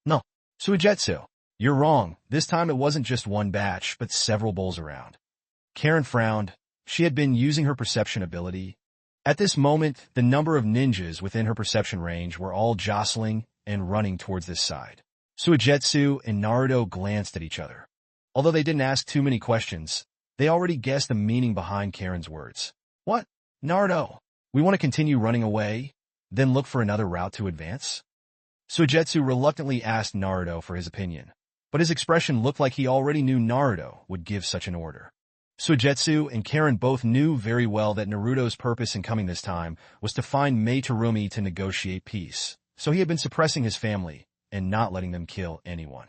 No, Suigetsu. You're wrong. This time it wasn't just one batch, but several bowls around. Karen frowned. She had been using her perception ability. At this moment, the number of ninjas within her perception range were all jostling and running towards this side. Suigetsu and Naruto glanced at each other. Although they didn't ask too many questions, they already guessed the meaning behind Karen's words. What? Naruto, we want to continue running away, then look for another route to advance? Suigetsu reluctantly asked Naruto for his opinion, but his expression looked like he already knew Naruto would give such an order. Suigetsu and Karen both knew very well that Naruto's purpose in coming this time was to find Mei Terumi to negotiate peace, so he had been suppressing his family and not letting them kill anyone.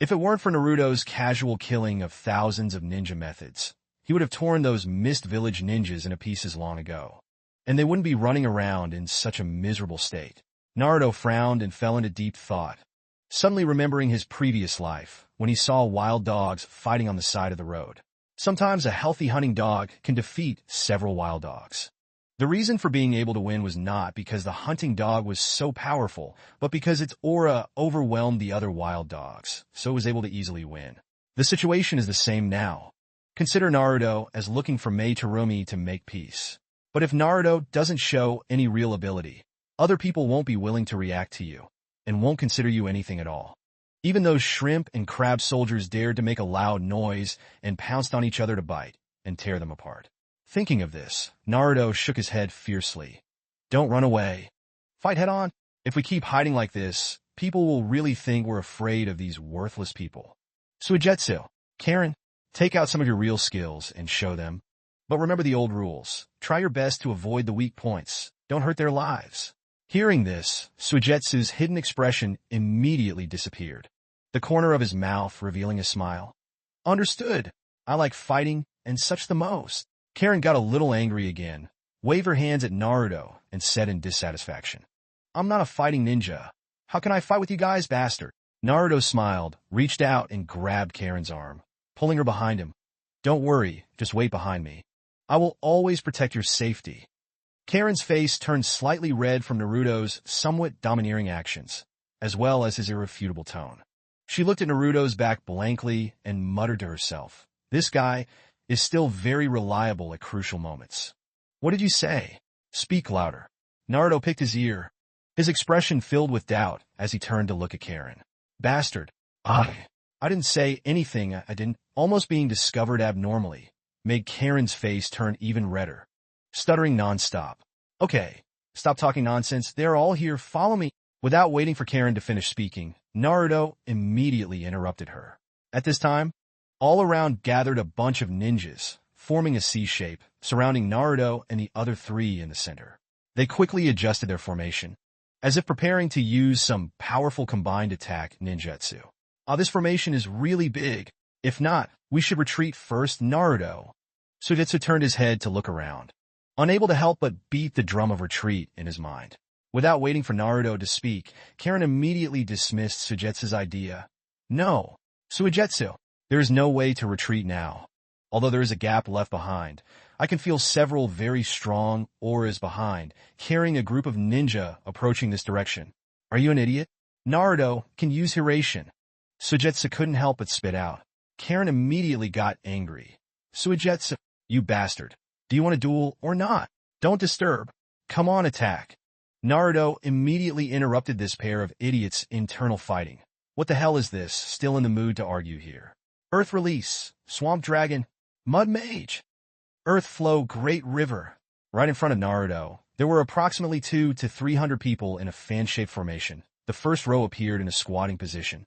If it weren't for Naruto's casual killing of thousands of ninja methods, he would have torn those Mist Village ninjas into pieces long ago, and they wouldn't be running around in such a miserable state. Naruto frowned and fell into deep thought, suddenly remembering his previous life when he saw wild dogs fighting on the side of the road. Sometimes a healthy hunting dog can defeat several wild dogs. The reason for being able to win was not because the hunting dog was so powerful, but because its aura overwhelmed the other wild dogs, so it was able to easily win. The situation is the same now. Consider Naruto as looking for Mei Terumi to make peace. But if Naruto doesn't show any real ability, other people won't be willing to react to you, and won't consider you anything at all. Even those shrimp and crab soldiers dared to make a loud noise and pounced on each other to bite and tear them apart. Thinking of this, Naruto shook his head fiercely. Don't run away. Fight head on. If we keep hiding like this, people will really think we're afraid of these worthless people. Suigetsu, Karen, take out some of your real skills and show them. But remember the old rules. Try your best to avoid the weak points. Don't hurt their lives. Hearing this, Suigetsu's hidden expression immediately disappeared, the corner of his mouth revealing a smile. Understood. I like fighting and such the most. Karen got a little angry again, waved her hands at Naruto, and said in dissatisfaction, I'm not a fighting ninja. How can I fight with you guys, bastard? Naruto smiled, reached out, and grabbed Karen's arm, pulling her behind him. Don't worry, just wait behind me. I will always protect your safety. Karen's face turned slightly red from Naruto's somewhat domineering actions, as well as his irrefutable tone. She looked at Naruto's back blankly and muttered to herself, this guy is still very reliable at crucial moments. What did you say? Speak louder. Naruto picked his ear, his expression filled with doubt as he turned to look at Karen. Bastard. I didn't say anything. I didn't. Almost being discovered abnormally made Karen's face turn even redder, stuttering nonstop. Okay, stop talking nonsense. They're all here. Follow me. Without waiting for Karen to finish speaking, Naruto immediately interrupted her. At this time, all around gathered a bunch of ninjas, forming a C shape, surrounding Naruto and the other three in the center. They quickly adjusted their formation, as if preparing to use some powerful combined attack ninjutsu. This formation is really big. If not, we should retreat first, Naruto. Suigetsu turned his head to look around, unable to help but beat the drum of retreat in his mind. Without waiting for Naruto to speak, Karen immediately dismissed Suigetsu's idea. No, Suigetsu, there is no way to retreat now. Although there is a gap left behind, I can feel several very strong auras behind, carrying a group of ninja approaching this direction. Are you an idiot? Naruto can use Hiration. Suigetsu couldn't help but spit out. Karen immediately got angry. Suigetsu, you bastard. Do you want a duel or not? Don't disturb. Come on, attack. Naruto immediately interrupted this pair of idiots' internal fighting. What the hell is this? Still in the mood to argue here. Earth Release, Swamp Dragon, Mud Mage, Earth Flow, Great River. Right in front of Naruto, there were approximately 200 to 300 people in a fan-shaped formation. The first row appeared in a squatting position.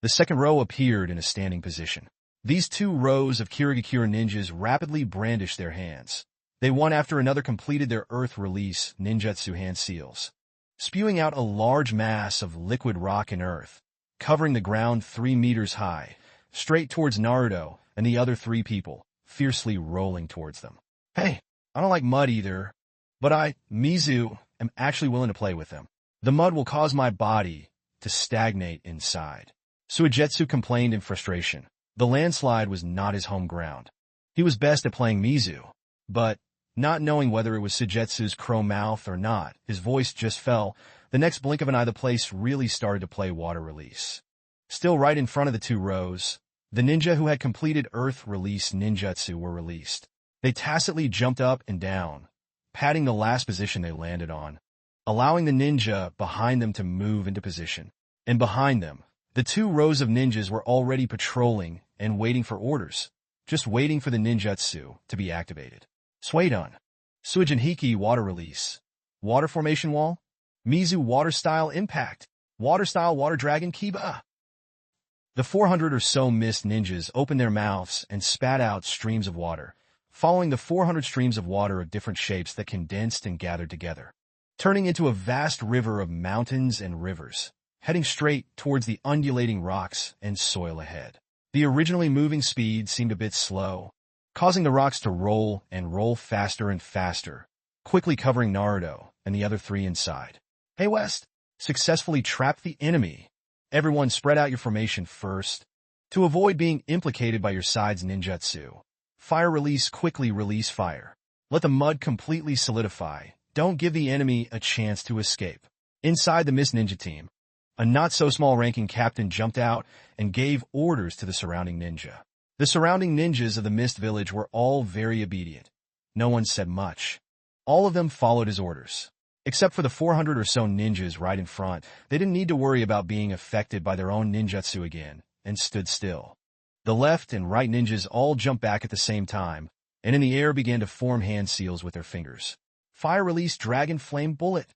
The second row appeared in a standing position. These two rows of Kirigakura ninjas rapidly brandished their hands. They one after another completed their Earth Release ninjutsu hand seals, spewing out a large mass of liquid rock and earth, covering the ground 3 meters high, straight towards Naruto and the other three people, fiercely rolling towards them. Hey, I don't like mud either, but Mizu, am actually willing to play with them. The mud will cause my body to stagnate inside. Suigetsu complained in frustration. The landslide was not his home ground. He was best at playing Mizu, but, not knowing whether it was Suigetsu's crow mouth or not, his voice just fell, The next blink of an eye, the place really started to play water release. Still right in front of the two rows, the ninja who had completed Earth Release ninjutsu were released. They tacitly jumped up and down, patting the last position they landed on, allowing the ninja behind them to move into position. And behind them, the two rows of ninjas were already patrolling and waiting for orders, just waiting for the ninjutsu to be activated. Suedon. Suijinhiki water release. Water formation wall. Mizu water style impact. Water style water dragon Kiba. The 400 or so mist ninjas opened their mouths and spat out streams of water, following the 400 streams of water of different shapes that condensed and gathered together, turning into a vast river of mountains and rivers, heading straight towards the undulating rocks and soil ahead. The originally moving speed seemed a bit slow, causing the rocks to roll and roll faster and faster, quickly covering Naruto and the other three inside. Hey West, successfully trapped the enemy. Everyone spread out your formation first. To avoid being implicated by your side's ninjutsu, fire release, quickly release fire. Let the mud completely solidify. Don't give the enemy a chance to escape. Inside the Mist Ninja team, a not-so-small ranking captain jumped out and gave orders to the surrounding ninja. The surrounding ninjas of the Mist Village were all very obedient. No one said much. All of them followed his orders. Except for the 400 or so ninjas right in front, they didn't need to worry about being affected by their own ninjutsu again, and stood still. The left and right ninjas all jumped back at the same time, and in the air began to form hand seals with their fingers. Fire release Dragon Flame Bullet.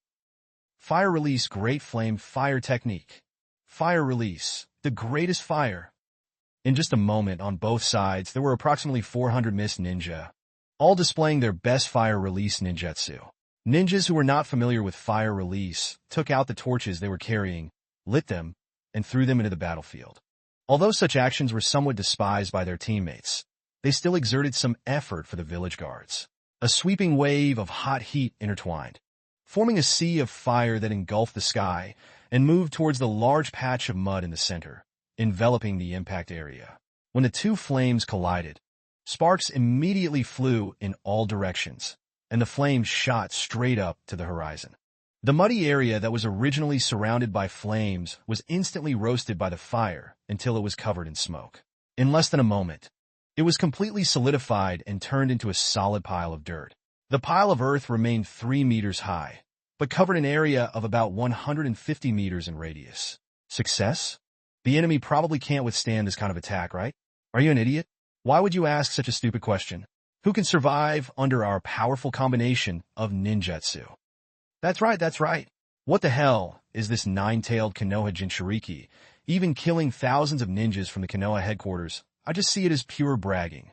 Fire release Great Flame Fire Technique. Fire release, the greatest fire. In just a moment on both sides, there were approximately 400 mist ninja, all displaying their best fire release ninjutsu. Ninjas who were not familiar with fire release took out the torches they were carrying, lit them, and threw them into the battlefield. Although such actions were somewhat despised by their teammates, they still exerted some effort for the village guards. A sweeping wave of hot heat intertwined, forming a sea of fire that engulfed the sky and moved towards the large patch of mud in the center, enveloping the impact area. When the two flames collided, sparks immediately flew in all directions, and the flames shot straight up to the horizon. The muddy area that was originally surrounded by flames was instantly roasted by the fire until it was covered in smoke. In less than a moment, it was completely solidified and turned into a solid pile of dirt. The pile of earth remained 3 meters high, but covered an area of about 150 meters in radius. Success? The enemy probably can't withstand this kind of attack, right? Are you an idiot? Why would you ask such a stupid question? Who can survive under our powerful combination of ninjutsu? That's right. What the hell is this 9-tailed Konoha Jinchuriki, even killing thousands of ninjas from the Konoha headquarters? I just see it as pure bragging.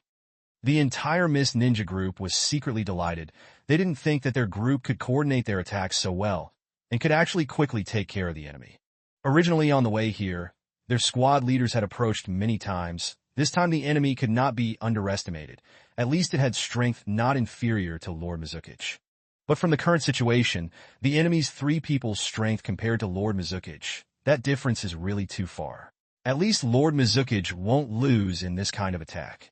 The entire Mist Ninja group was secretly delighted. They didn't think that their group could coordinate their attacks so well, and could actually quickly take care of the enemy. Originally on the way here, their squad leaders had approached many times. This time the enemy could not be underestimated. At least it had strength not inferior to Lord Mizuki's. But from the current situation, the enemy's 3 people's strength compared to Lord Mizuki's, that difference is really too far. At least Lord Mizuki won't lose in this kind of attack.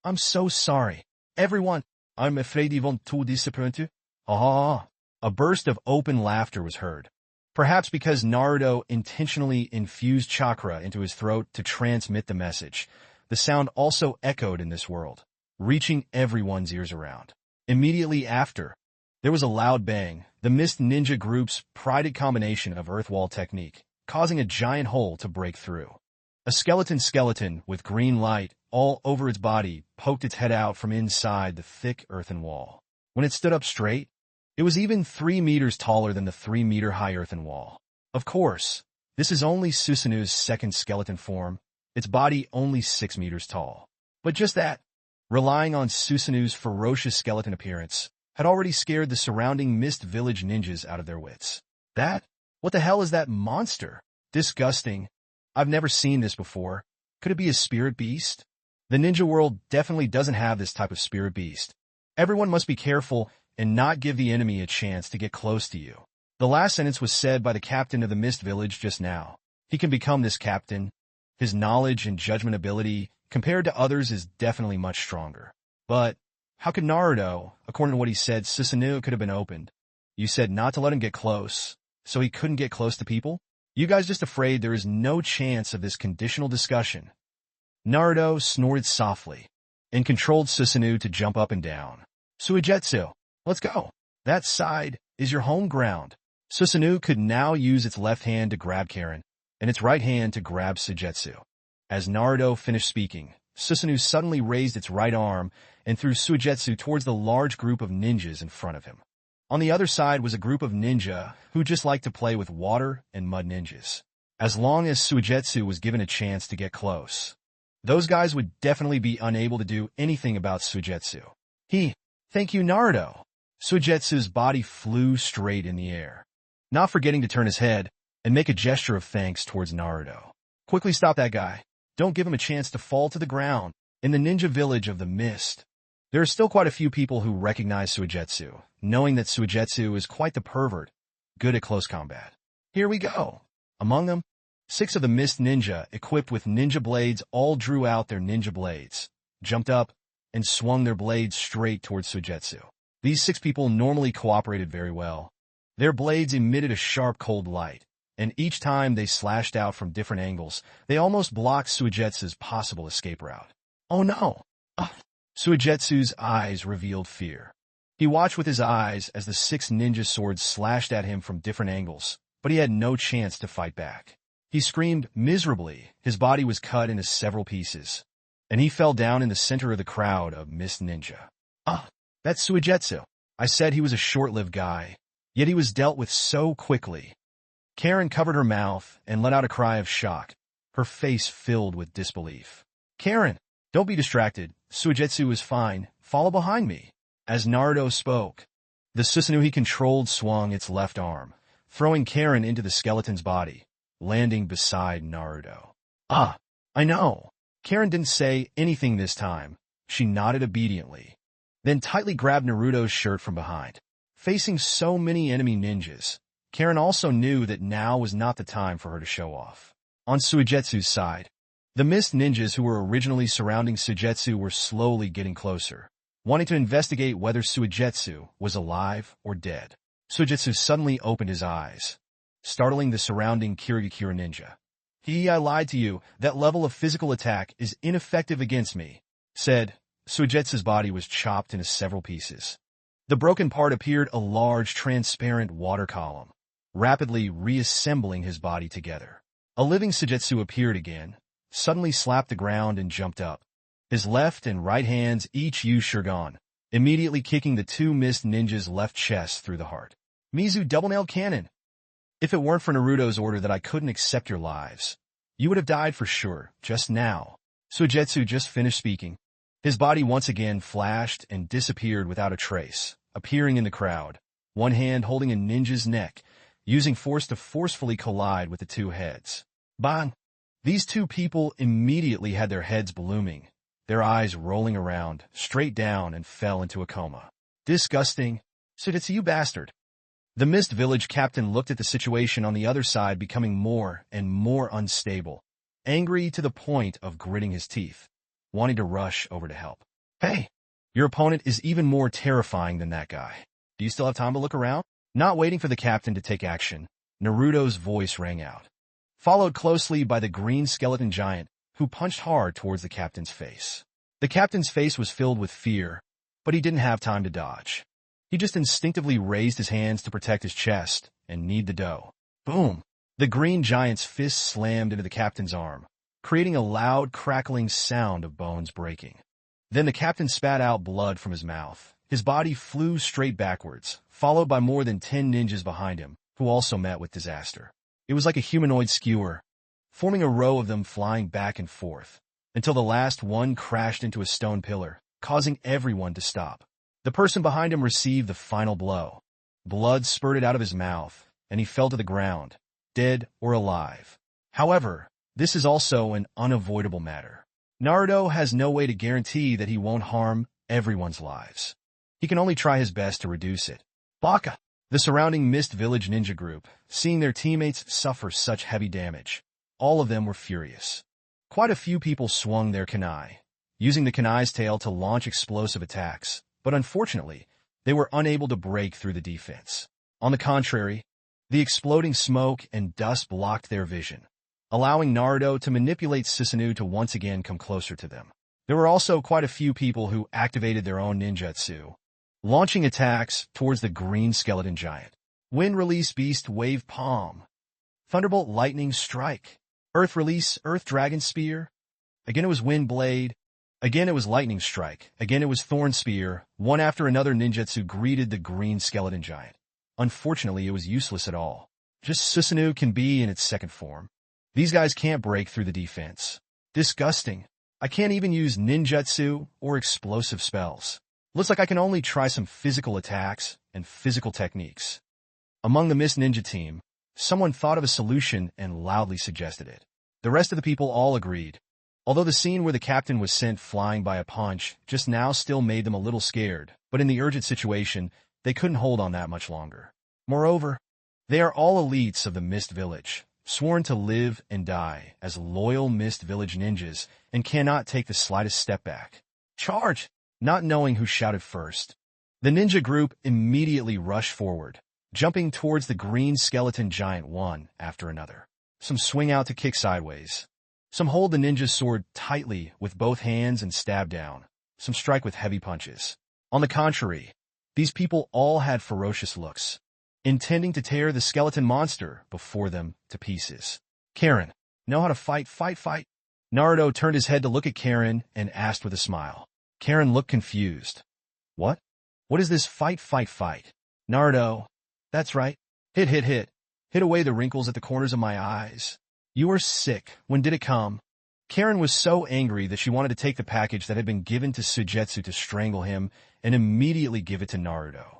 I'm so sorry. Everyone, I'm afraid you won't too disappoint you. Ah! A burst of open laughter was heard. Perhaps because Naruto intentionally infused chakra into his throat to transmit the message. The sound also echoed in this world, reaching everyone's ears around. Immediately after, there was a loud bang, the Mist Ninja group's prided combination of earth wall technique, causing a giant hole to break through. A skeleton with green light all over its body poked its head out from inside the thick earthen wall. When it stood up straight, it was even 3 meters taller than the 3-meter-high earthen wall. Of course, this is only Susanu's second skeleton form, its body only 6 meters tall. But just that, relying on Susanu's ferocious skeleton appearance, had already scared the surrounding Mist Village ninjas out of their wits. What the hell is that monster? Disgusting. I've never seen this before. Could it be a spirit beast? The ninja world definitely doesn't have this type of spirit beast. Everyone must be careful and not give the enemy a chance to get close to you. The last sentence was said by the captain of the Mist Village just now. He can become this captain. His knowledge and judgment ability, compared to others, is definitely much stronger. But how could Naruto, according to what he said, Susanoo could have been opened? You said not to let him get close. so he couldn't get close to people? You guys just afraid there is no chance of this conditional discussion. Naruto snorted softly and controlled Susanoo to jump up and down. Suigetsu, let's go. That side is your home ground. Susanoo could now use its left hand to grab Karen and its right hand to grab Suigetsu. As Naruto finished speaking, Susanoo suddenly raised its right arm and threw Suigetsu towards the large group of ninjas in front of him. On the other side was a group of ninja who just liked to play with water and mud ninjas. As long as Suigetsu was given a chance to get close, those guys would definitely be unable to do anything about Suigetsu. Thank you, Naruto. Suigetsu's body flew straight in the air, not forgetting to turn his head and make a gesture of thanks towards Naruto. Quickly stop that guy. Don't give him a chance to fall to the ground. In the ninja village of the mist, there are still quite a few people who recognize Suigetsu, knowing that Suigetsu is quite the pervert, good at close combat. Here we go. Among them, 6 of the mist ninja, equipped with ninja blades, all drew out their ninja blades, jumped up, and swung their blades straight towards Suigetsu. These 6 people normally cooperated very well. Their blades emitted a sharp cold light, and each time they slashed out from different angles, they almost blocked Suigetsu's possible escape route. Oh no! Suigetsu's eyes revealed fear. He watched with his eyes as the 6 ninja swords slashed at him from different angles, but he had no chance to fight back. He screamed miserably, his body was cut into several pieces, and he fell down in the center of the crowd of mist ninja. That's Suigetsu. I said he was a short-lived guy, yet he was dealt with so quickly. Karen covered her mouth and let out a cry of shock, her face filled with disbelief. Karen, don't be distracted. Suigetsu is fine. Follow behind me. As Naruto spoke, the Susanoo he controlled swung its left arm, throwing Karen into the skeleton's body, landing beside Naruto. I know. Karen didn't say anything this time. She nodded obediently, then tightly grabbed Naruto's shirt from behind. Facing so many enemy ninjas, Karen also knew that now was not the time for her to show off. On Suigetsu's side, the mist ninjas who were originally surrounding Suigetsu were slowly getting closer, wanting to investigate whether Suigetsu was alive or dead. Suigetsu suddenly opened his eyes, startling the surrounding Kirigakira ninja. I lied to you. That level of physical attack is ineffective against me, said. Suigetsu's body was chopped into several pieces. The broken part appeared a large, transparent water column, rapidly reassembling his body together. A living Suigetsu appeared again, suddenly slapped the ground and jumped up. His left and right hands each used Shurgan, immediately kicking the 2 mist ninjas' left chest through the heart. Mizu double-nailed cannon. If it weren't for Naruto's order that I couldn't accept your lives, you would have died for sure, just now. Suigetsu just finished speaking. His body once again flashed and disappeared without a trace, appearing in the crowd, one hand holding a ninja's neck, using force to forcefully collide with the 2 heads. Bang! These 2 people immediately had their heads blooming, their eyes rolling around, straight down, and fell into a coma. Disgusting. Suigetsu, you bastard. The Mist Village captain looked at the situation on the other side becoming more and more unstable, angry to the point of gritting his teeth, wanting to rush over to help. Hey, your opponent is even more terrifying than that guy. Do you still have time to look around? Not waiting for the captain to take action, Naruto's voice rang out, followed closely by the green skeleton giant, who punched hard towards the captain's face. The captain's face was filled with fear, but he didn't have time to dodge. He just instinctively raised his hands to protect his chest and knead the dough. Boom! The green giant's fist slammed into the captain's arm, creating a loud, crackling sound of bones breaking. Then the captain spat out blood from his mouth. His body flew straight backwards, followed by more than 10 ninjas behind him, who also met with disaster. It was like a humanoid skewer, forming a row of them flying back and forth, until the last one crashed into a stone pillar, causing everyone to stop. The person behind him received the final blow. Blood spurted out of his mouth, and he fell to the ground, dead or alive. However, this is also an unavoidable matter. Naruto has no way to guarantee that he won't harm everyone's lives. He can only try his best to reduce it. Baka! The surrounding Mist Village ninja group, seeing their teammates suffer such heavy damage, all of them were furious. Quite a few people swung their kunai, using the kunai's tail to launch explosive attacks, but unfortunately, they were unable to break through the defense. On the contrary, The exploding smoke and dust blocked their vision, allowing Naruto to manipulate Susanoo to once again come closer to them. There were also quite a few people who activated their own ninjutsu, launching attacks towards the green skeleton giant. Wind release beast wave palm. Thunderbolt lightning strike. Earth release earth dragon spear. Again it was wind blade. Again it was lightning strike. Again it was thorn spear. One after another ninjutsu greeted the green skeleton giant. Unfortunately, it was useless at all. Just Susanoo can be in its second form. These guys can't break through the defense. Disgusting. I can't even use ninjutsu or explosive spells. Looks like I can only try some physical attacks and physical techniques. Among the Mist Ninja team, someone thought of a solution and loudly suggested it. The rest of the people all agreed. Although the scene where the captain was sent flying by a punch just now still made them a little scared, but in the urgent situation, they couldn't hold on that much longer. Moreover, they are all elites of the Mist Village, sworn to live and die as loyal Mist Village ninjas and cannot take the slightest step back. Charge! Not knowing who shouted first, the ninja group immediately rushed forward, jumping towards the green skeleton giant one after another. Some swing out to kick sideways. Some hold the ninja's sword tightly with both hands and stab down. Some strike with heavy punches. On the contrary, these people all had ferocious looks, intending to tear the skeleton monster before them to pieces. Karen, know how to fight? Naruto turned his head to look at Karen and asked with a smile. Karen looked confused. What? What is this fight? Naruto, that's right. Hit. Hit away the wrinkles at the corners of my eyes. You are sick. When did it come? Karen was so angry that she wanted to take the package that had been given to Sujetsu to strangle him and immediately give it to Naruto.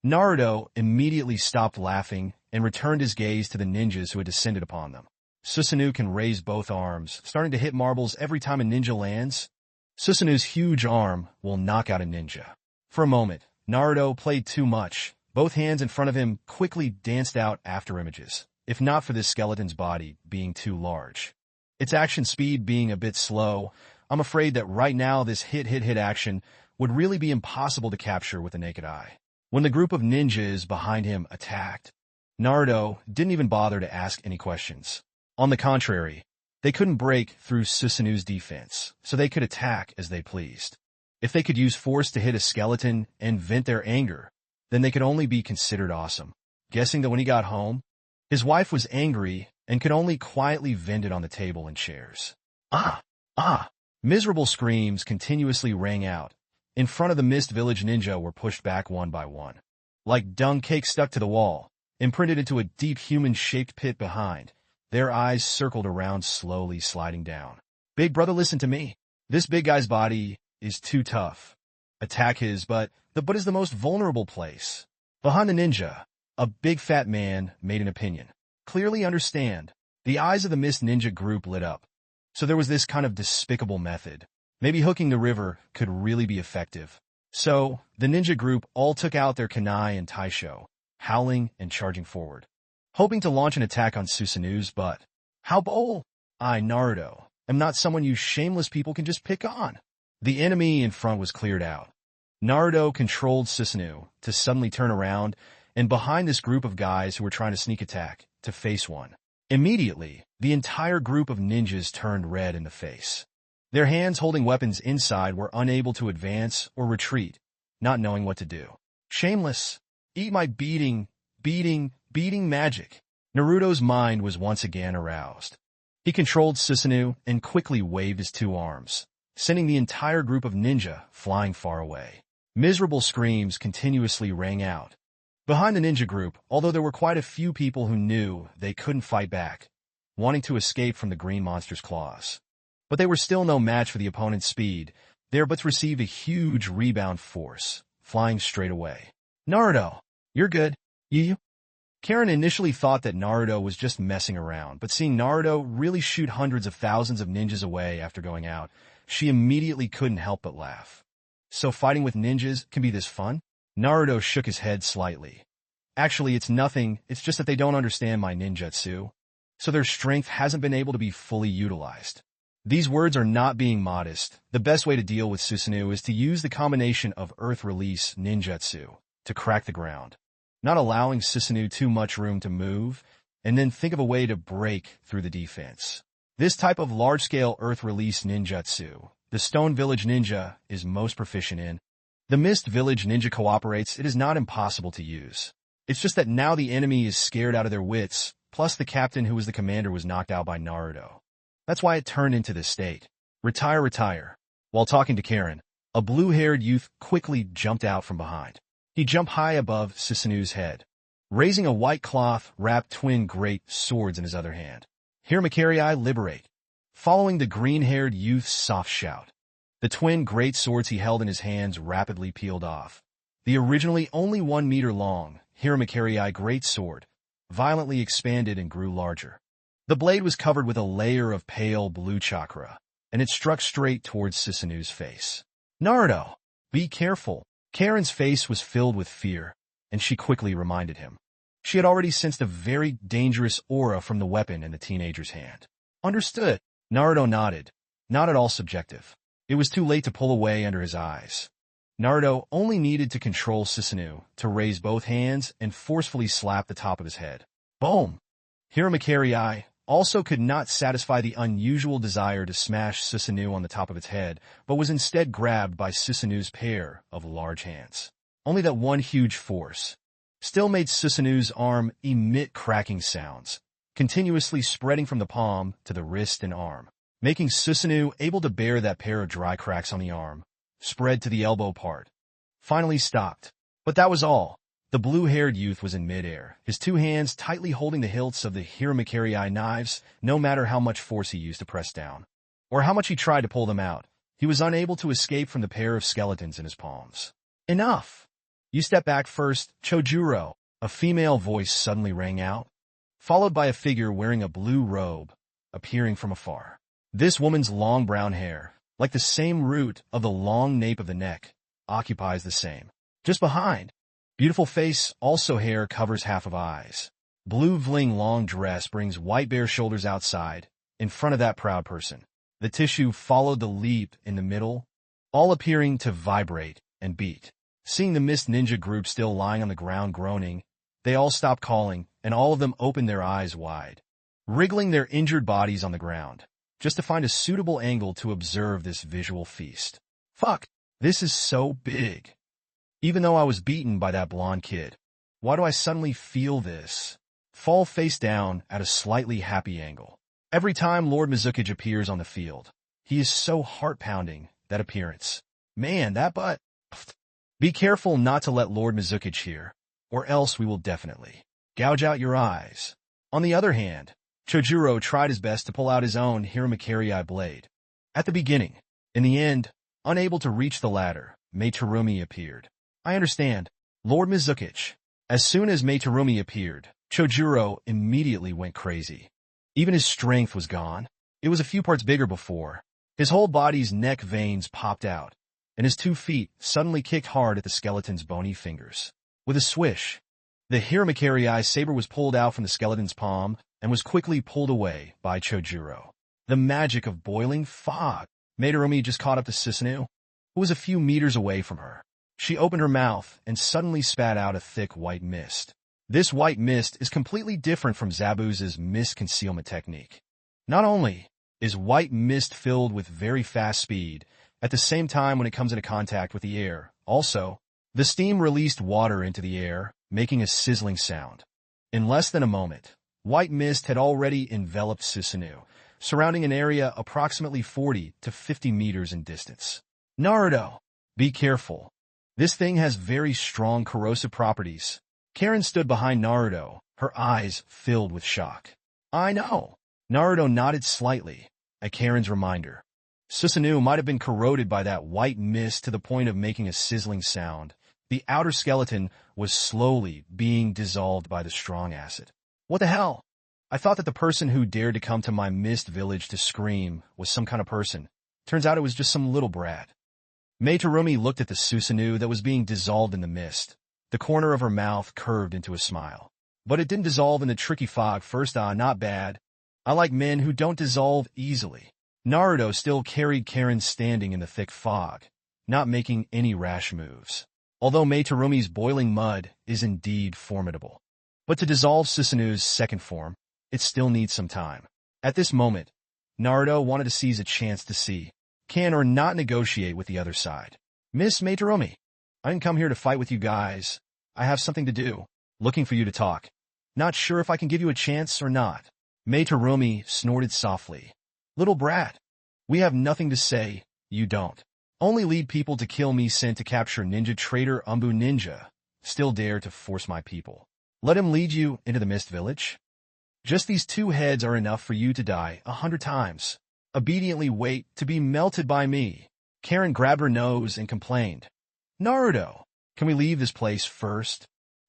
Naruto immediately stopped laughing and returned his gaze to the ninjas who had descended upon them. Susanoo can raise both arms, starting to hit marbles every time a ninja lands. Susanoo's huge arm will knock out a ninja. For a moment, Naruto played too much. Both hands in front of him quickly danced out after images, if not for this skeleton's body being too large. Its action speed being a bit slow, I'm afraid that right now this hit action would really be impossible to capture with the naked eye. When the group of ninjas behind him attacked, Naruto didn't even bother to ask any questions. On the contrary, they couldn't break through Susanoo's defense, so they could attack as they pleased. If they could use force to hit a skeleton and vent their anger, then they could only be considered awesome. Guessing that when he got home, his wife was angry and could only quietly vent it on the table and chairs. Ah! Miserable screams continuously rang out. In front of the Mist Village ninja were pushed back one by one. Like dung cake stuck to the wall, imprinted into a deep human-shaped pit behind, their eyes circled around slowly sliding down. Big brother, listen to me. This big guy's body is too tough. Attack his butt. The butt is the most vulnerable place. Behind the ninja, a big fat man made an opinion. Clearly understand. The eyes of the Mist Ninja group lit up. So there was this kind of despicable method. Maybe hooking the river could really be effective. So, the ninja group all took out their kunai and taisho, howling and charging forward, hoping to launch an attack on Susanoo's butt. How bold! I, Naruto, am not someone you shameless people can just pick on. The enemy in front was cleared out. Naruto controlled Susanoo to suddenly turn around, and behind this group of guys who were trying to sneak attack, to face one. Immediately, the entire group of ninjas turned red in the face. Their hands holding weapons inside were unable to advance or retreat, not knowing what to do. Shameless! Eat my beating magic! Naruto's mind was once again aroused. He controlled Susanoo and quickly waved his two arms, sending the entire group of ninja flying far away. Miserable screams continuously rang out. Behind the ninja group, although there were quite a few people who knew they couldn't fight back, wanting to escape from the green monster's claws. But they were still no match for the opponent's speed. Their butts received a huge rebound force, flying straight away. Naruto, you're good. You? Karen initially thought that Naruto was just messing around, but seeing Naruto really shoot hundreds of thousands of ninjas away after going out, she immediately couldn't help but laugh. So fighting with ninjas can be this fun? Naruto shook his head slightly. Actually, it's nothing, it's just that they don't understand my ninjutsu, so their strength hasn't been able to be fully utilized. These words are not being modest. The best way to deal with Susanoo is to use the combination of Earth Release ninjutsu to crack the ground. not allowing Susanoo too much room to move, and then think of a way to break through the defense. This type of large-scale earth-release ninjutsu, the Stone Village Ninja is most proficient in. The Mist Village Ninja cooperates. It is not impossible to use. It's just that now the enemy is scared out of their wits, plus the captain who was the commander was knocked out by Naruto. That's why it turned into this state. Retire, retire. While talking to Karen, a blue-haired youth quickly jumped out from behind. He jumped high above Susanoo's head, raising a white cloth-wrapped twin great swords in his other hand. Hiramakerii, liberate. Following the green-haired youth's soft shout, the twin great swords he held in his hands rapidly peeled off. The originally only 1 meter long Hiramakerii great sword violently expanded and grew larger. The blade was covered with a layer of pale blue chakra, and it struck straight towards Susanoo's face. Naruto, be careful. Karen's face was filled with fear, and she quickly reminded him. She had already sensed a very dangerous aura from the weapon in the teenager's hand. Understood. Naruto nodded. Not at all subjective. It was too late to pull away under his eyes. Naruto only needed to control Susanoo to raise both hands and forcefully slap the top of his head. Boom! Hiramakerii also could not satisfy the unusual desire to smash Susanoo on the top of its head, but was instead grabbed by Susanoo's pair of large hands. Only that one huge force still made Susanoo's arm emit cracking sounds, continuously spreading from the palm to the wrist and arm, making Susanoo able to bear that pair of dry cracks on the arm, spread to the elbow part. Finally stopped. But that was all. The blue-haired youth was in midair, his 2 hands tightly holding the hilts of the Hiramakerii knives, no matter how much force he used to press down, or how much he tried to pull them out. He was unable to escape from the pair of skeletons in his palms. Enough! You step back first, Chojuro, a female voice suddenly rang out, followed by a figure wearing a blue robe, appearing from afar. This woman's long brown hair, like the same root of the long nape of the neck, occupies the same. Just behind, beautiful face, also hair covers half of eyes. Blue vling long dress brings white bare shoulders outside, in front of that proud person. The tissue followed the leap in the middle, all appearing to vibrate and beat. Seeing the Mist Ninja group still lying on the ground groaning, they all stopped calling, and all of them opened their eyes wide, wriggling their injured bodies on the ground, just to find a suitable angle to observe this visual feast. Fuck, this is so big. Even though I was beaten by that blonde kid, why do I suddenly feel this? Fall face down at a slightly happy angle. Every time Lord Mizuki appears on the field, he is so heart-pounding, that appearance. Man, that butt. Be careful not to let Lord Mizuki hear, or else we will definitely gouge out your eyes. On the other hand, Chojuro tried his best to pull out his own Hiramakerii blade. At the beginning, in the end, unable to reach the ladder, Meitarumi appeared. I understand, Lord Mizuki. As soon as Meitarumi appeared, Chojuro immediately went crazy. Even his strength was gone. It was a few parts bigger before. His whole body's neck veins popped out, and his 2 feet suddenly kicked hard at the skeleton's bony fingers. With a swish, the Hiramakerii saber was pulled out from the skeleton's palm and was quickly pulled away by Chojuro. The magic of boiling fog. Meitarumi just caught up to Susanoo, who was a few meters away from her. She opened her mouth and suddenly spat out a thick white mist. This white mist is completely different from Zabuza's mist concealment technique. Not only is white mist filled with very fast speed, at the same time when it comes into contact with the air, also, the steam released water into the air, making a sizzling sound. In less than a moment, white mist had already enveloped Susanoo, surrounding an area approximately 40 to 50 meters in distance. Naruto, be careful. This thing has very strong corrosive properties. Karen stood behind Naruto, her eyes filled with shock. I know. Naruto nodded slightly at Karen's reminder. Susanoo might have been corroded by that white mist to the point of making a sizzling sound. The outer skeleton was slowly being dissolved by the strong acid. What the hell? I thought that the person who dared to come to my mist village to scream was some kind of person. Turns out it was just some little brat. Meitarumi looked at the Susanoo that was being dissolved in the mist. The corner of her mouth curved into a smile. But it didn't dissolve in the tricky fog first. Not bad. I like men who don't dissolve easily. Naruto still carried Karen standing in the thick fog, not making any rash moves. although Mei Terumi's boiling mud is indeed formidable. But to dissolve Susanu's second form, it still needs some time. At this moment, Naruto wanted to seize a chance to see, can or not negotiate with the other side. Miss Mei Terumi, I didn't come here to fight with you guys. I have something to do. Looking for you to talk. Not sure if I can give you a chance or not. Mei Terumi snorted softly. Little brat, we have nothing to say, you don't. Only lead people to kill me sent to capture ninja traitor Umbu Ninja. Still dare to force my people. Let him lead you into the Mist Village? Just these 2 heads are enough for you to die 100 times. Obediently wait to be melted by me. Karen grabbed her nose and complained. Naruto, can we leave this place first?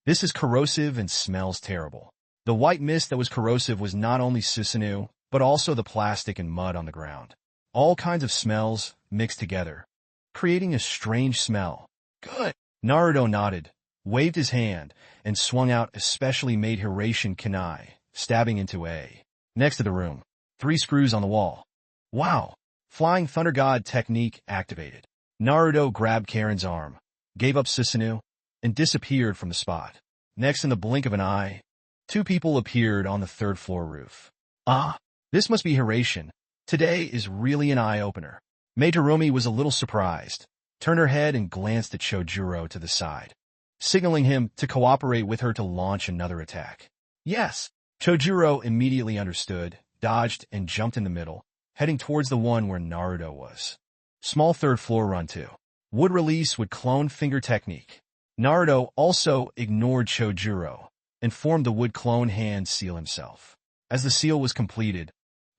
This is corrosive and smells terrible. The white mist that was corrosive was not only Susanu, but also the plastic and mud on the ground. All kinds of smells mixed together, creating a strange smell. Good. Naruto nodded, waved his hand, and swung out especially made Hiraition Kunai, stabbing into A. Next to the room, 3 screws on the wall. Wow! Flying Thunder God technique activated. Naruto grabbed Karen's arm, gave up Susanu, and disappeared from the spot. Next, in the blink of an eye, 2 people appeared on the 3rd floor roof. Ah! This must be Hiraition. Today is really an eye-opener. Mei Terumi was a little surprised, turned her head and glanced at Chojuro to the side, signaling him to cooperate with her to launch another attack. Yes! Chojuro immediately understood, dodged, and jumped in the middle, heading towards the one where Naruto was. Small 3rd floor run 2. Would release with clone finger technique. Naruto also ignored Chojuro and formed the wood clone hand seal himself. As the seal was completed,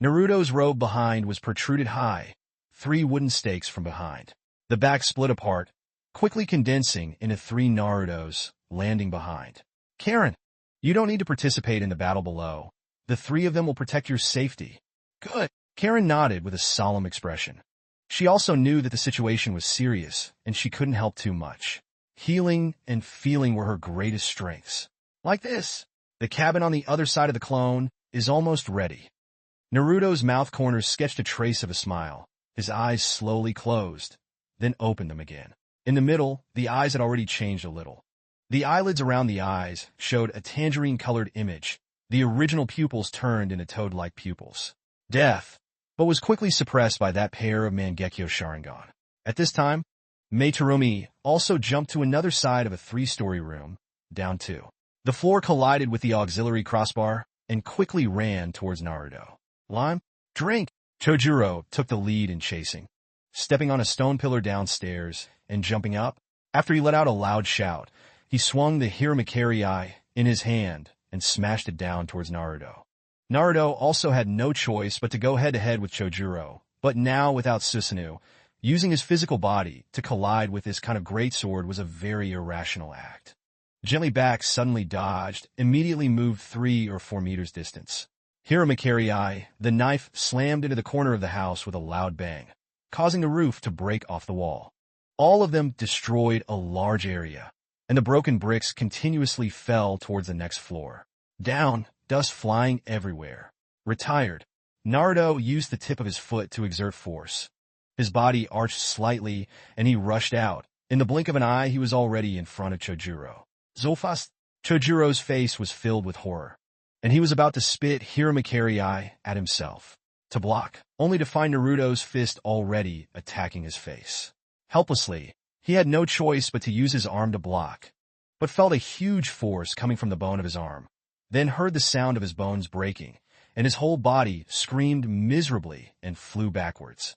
Naruto's robe behind was protruded high, 3 wooden stakes from behind. The back split apart, quickly condensing into 3 Narutos, landing behind. Karen, you don't need to participate in the battle below. The 3 of them will protect your safety. Good. Karen nodded with a solemn expression. She also knew that the situation was serious, and she couldn't help too much. Healing and feeling were her greatest strengths. Like this. The cabin on the other side of the clone is almost ready. Naruto's mouth corners sketched a trace of a smile. His eyes slowly closed, then opened them again. In the middle, the eyes had already changed a little. The eyelids around the eyes showed a tangerine-colored image. The original pupils turned into toad-like pupils. Death, but was quickly suppressed by that pair of Mangekyo Sharingan. At this time, Mei Terumi also jumped to another side of a 3-story room, down 2. The floor collided with the auxiliary crossbar and quickly ran towards Naruto. Lime? Drink! Chojuro took the lead in chasing, stepping on a stone pillar downstairs and jumping up. After he let out a loud shout, he swung the Hiramakiri in his hand and smashed it down towards Naruto. Naruto also had no choice but to go head-to-head with Chojuro, but now without Susanoo. Using his physical body to collide with this kind of greatsword was a very irrational act. Gently back suddenly dodged, immediately moved 3 or 4 meters distance. Hiramakiri, the knife slammed into the corner of the house with a loud bang, causing the roof to break off the wall. All of them destroyed a large area, and the broken bricks continuously fell towards the next floor. Down, dust flying everywhere. Retired. Naruto used the tip of his foot to exert force. His body arched slightly, and he rushed out. In the blink of an eye, he was already in front of Chojuro. Zofast! Chojuro's face was filled with horror, and he was about to spit Hiramakiri at himself, to block, only to find Naruto's fist already attacking his face. Helplessly, he had no choice but to use his arm to block, but felt a huge force coming from the bone of his arm, then heard the sound of his bones breaking, and his whole body screamed miserably and flew backwards.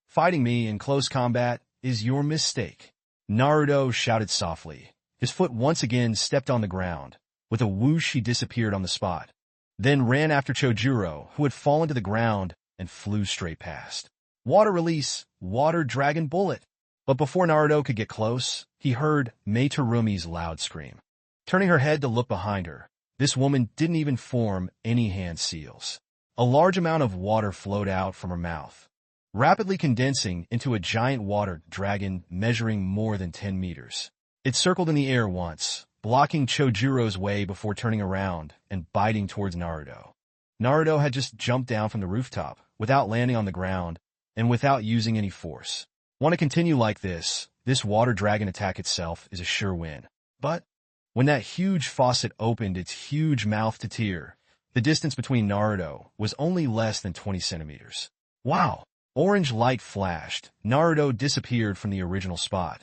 Fighting me in close combat is your mistake. Naruto shouted softly. His foot once again stepped on the ground. With a whoosh, he disappeared on the spot, then ran after Chojuro, who had fallen to the ground and flew straight past. Water release, water dragon bullet. But before Naruto could get close, he heard Mei Terumi's loud scream. Turning her head to look behind her, this woman didn't even form any hand seals. A large amount of water flowed out from her mouth, rapidly condensing into a giant water dragon measuring more than 10 meters. It circled in the air once, blocking Chojuro's way before turning around and biting towards Naruto. Naruto had just jumped down from the rooftop, without landing on the ground, and without using any force. Want to continue like this? this water dragon attack itself is a sure win. But when that huge faucet opened its huge mouth to tear, the distance between Naruto was only less than 20 centimeters. Wow! Orange light flashed. Naruto disappeared from the original spot,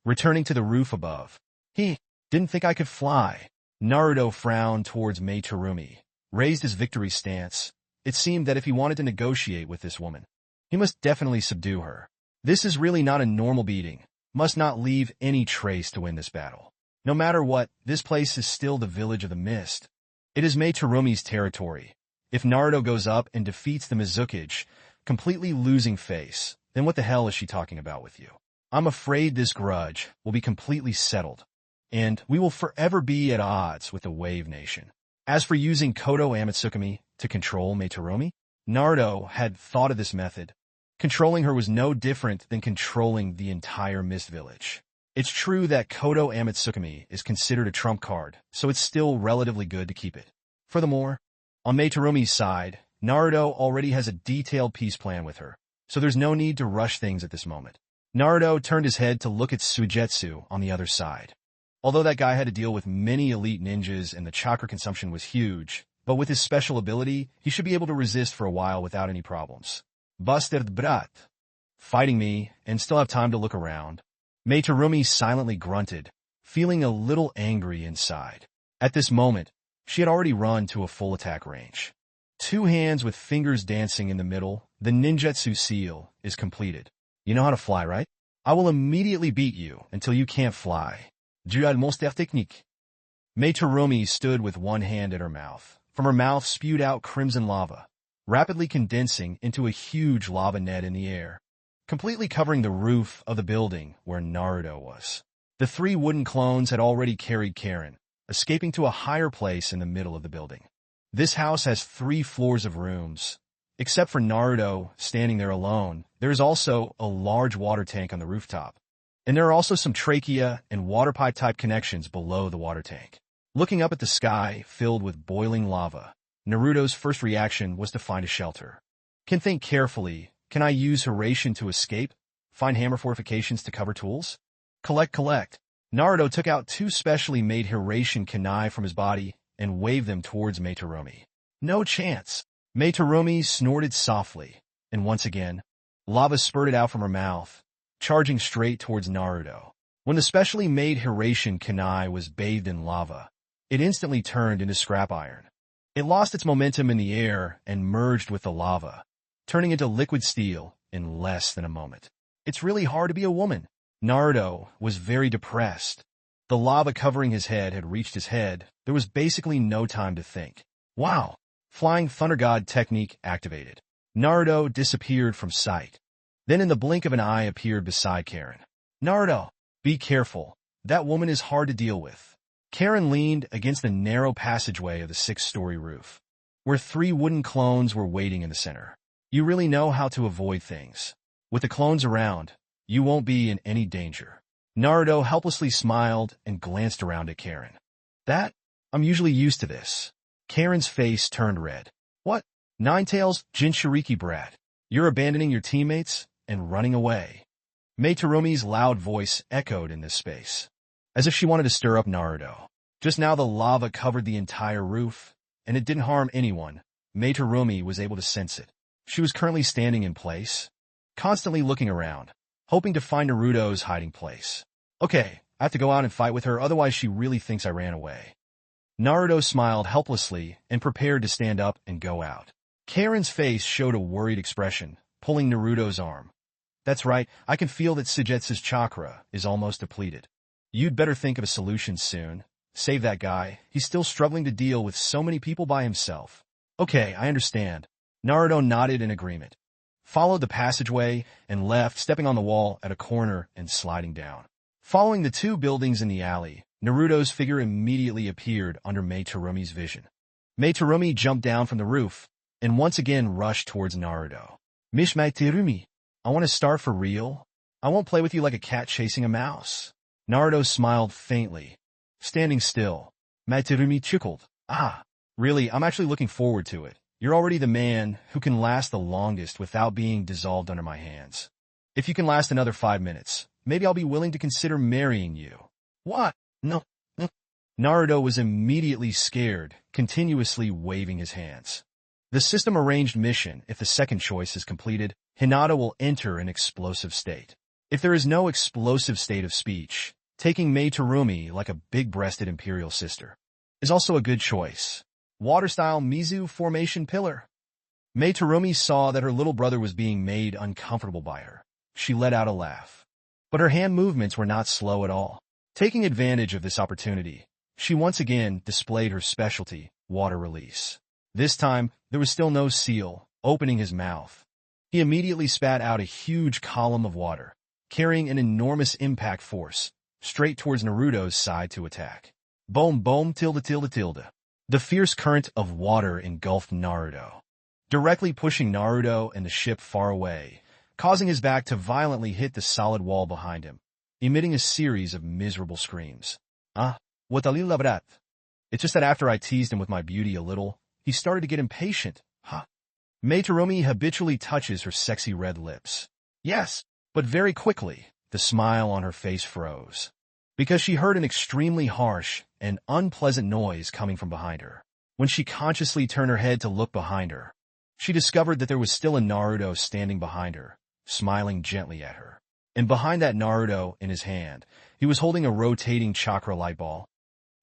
returning to the roof above. He didn't think I could fly. Naruto frowned towards Mei Terumi, raised his victory stance. It seemed that if he wanted to negotiate with this woman, he must definitely subdue her. This is really not a normal beating. Must not leave any trace to win this battle. No matter what, this place is still the village of the mist. It is Mei Terumi's territory. If Naruto goes up and defeats the Mizukage, completely losing face, then what the hell is she talking about with you? I'm afraid this grudge will be completely settled, and we will forever be at odds with the Wave Nation. As for using Kodo Amatsukami to control Mei Terumi, Naruto had thought of this method. Controlling her was no different than controlling the entire Mist Village. It's true that Kodo Amatsukami is considered a trump card, so it's still relatively good to keep it. Furthermore, on Mei Terumi's side, Naruto already has a detailed peace plan with her, so there's no need to rush things at this moment. Naruto turned his head to look at Suigetsu on the other side. Although that guy had to deal with many elite ninjas and the chakra consumption was huge, but with his special ability, he should be able to resist for a while without any problems. Bastard brat. Fighting me, and still have time to look around. Mei Terumi silently grunted, feeling a little angry inside. At this moment, she had already run to a full attack range. 2 hands with fingers dancing in the middle, the ninjutsu seal is completed. You know how to fly, right? I will immediately beat you until you can't fly. Dual monster technique. Mei Terumi stood with one hand at her mouth. From her mouth spewed out crimson lava, rapidly condensing into a huge lava net in the air, completely covering the roof of the building where Naruto was. The 3 wooden clones had already carried Karen, escaping to a higher place in the middle of the building. This house has 3 floors of rooms. Except for Naruto standing there alone, there is also a large water tank on the rooftop. And there are also some trachea and water pipe type connections below the water tank. Looking up at the sky filled with boiling lava, Naruto's first reaction was to find a shelter. Can think carefully. Can I use Hiraishin to escape? Find hammer fortifications to cover tools? Collect. Naruto took out 2 specially made Hiraishin kunai from his body and waved them towards Mei Terumi. No chance. Mei Terumi snorted softly, and once again, lava spurted out from her mouth, charging straight towards Naruto. When the specially made Hiraishin kunai was bathed in lava, it instantly turned into scrap iron. It lost its momentum in the air and merged with the lava, turning into liquid steel in less than a moment. It's really hard to be a woman. Naruto was very depressed. The lava covering his head had reached his head. There was basically no time to think. Wow! Flying Thunder God technique activated. Naruto disappeared from sight. Then in the blink of an eye appeared beside Karen. Naruto, be careful. That woman is hard to deal with. Karen leaned against the narrow passageway of the 6-story roof, where 3 wooden clones were waiting in the center. You really know how to avoid things. With the clones around, you won't be in any danger. Naruto helplessly smiled and glanced around at Karen. I'm usually used to this. Karen's face turned red. What? Ninetales, Jinchuriki brat. You're abandoning your teammates and running away. Mei Terumi's loud voice echoed in this space, as if she wanted to stir up Naruto. Just now the lava covered the entire roof, and it didn't harm anyone. Mei Terumi was able to sense it. She was currently standing in place, constantly looking around, hoping to find Naruto's hiding place. Okay, I have to go out and fight with her, otherwise she really thinks I ran away. Naruto smiled helplessly and prepared to stand up and go out. Karen's face showed a worried expression, pulling Naruto's arm. That's right, I can feel that Suigetsu's chakra is almost depleted. You'd better think of a solution soon. Save that guy. He's still struggling to deal with so many people by himself. Okay, I understand. Naruto nodded in agreement, followed the passageway, and left, stepping on the wall at a corner and sliding down. Following the 2 buildings in the alley, Naruto's figure immediately appeared under Mei Terumi's vision. Mei Terumi jumped down from the roof and once again rushed towards Naruto. Miss Mei Terumi, I want to start for real. I won't play with you like a cat chasing a mouse. Naruto smiled faintly, standing still. Mei Terumi chuckled. Really, I'm actually looking forward to it. You're already the man who can last the longest without being dissolved under my hands. If you can last another 5 minutes, maybe I'll be willing to consider marrying you. What? No. No. Naruto was immediately scared, continuously waving his hands. The system-arranged mission, if the second choice is completed, Hinata will enter an explosive state. If there is no explosive state of speech, taking Mei Terumi like a big-breasted imperial sister is also a good choice. Water-style Mizu formation pillar. Mei Terumi saw that her little brother was being made uncomfortable by her. She let out a laugh. But her hand movements were not slow at all. Taking advantage of this opportunity, she once again displayed her specialty, water release. This time, there was still no seal, opening his mouth. He immediately spat out a huge column of water, carrying an enormous impact force, straight towards Naruto's side to attack. Boom boom tilde tilde tilde. The fierce current of water engulfed Naruto, directly pushing Naruto and the ship far away, causing his back to violently hit the solid wall behind him, emitting a series of miserable screams. What a little brat. It's just that after I teased him with my beauty a little, he started to get impatient. Mei Terumi habitually touches her sexy red lips. Yes, but very quickly, the smile on her face froze, because she heard an extremely harsh and unpleasant noise coming from behind her. When she consciously turned her head to look behind her, she discovered that there was still a Naruto standing behind her, smiling gently at her. And behind that Naruto, in his hand, he was holding a rotating chakra light ball.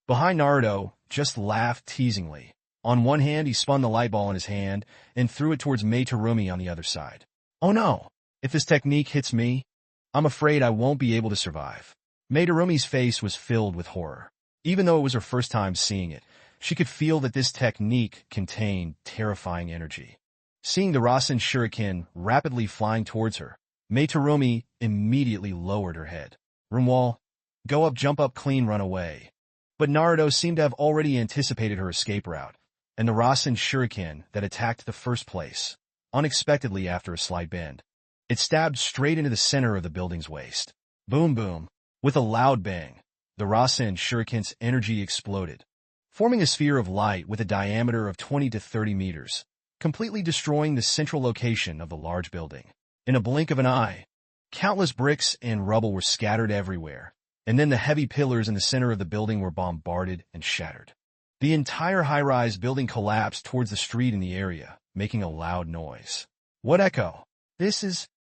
Behind Naruto just laughed teasingly. On one hand, he spun the light ball in his hand and threw it towards Mei Terumi on the other side. Oh no! If this technique hits me, I'm afraid I won't be able to survive. Mei Terumi's face was filled with horror. Even though it was her first time seeing it, she could feel that this technique contained terrifying energy. Seeing the Rasen Shuriken rapidly flying towards her, Mei Terumi immediately lowered her head. Room wall. Go up, jump up, clean, run away. But Naruto seemed to have already anticipated her escape route, and the Rasen Shuriken that attacked the first place, unexpectedly after a slight bend. It stabbed straight into the center of the building's waist. Boom boom. With a loud bang, the Rasen Shuriken's energy exploded, forming a sphere of light with a diameter of 20 to 30 meters, completely destroying the central location of the large building. In a blink of an eye, countless bricks and rubble were scattered everywhere, and then the heavy pillars in the center of the building were bombarded and shattered. The entire high-rise building collapsed towards the street in the area, making a loud noise. What echo?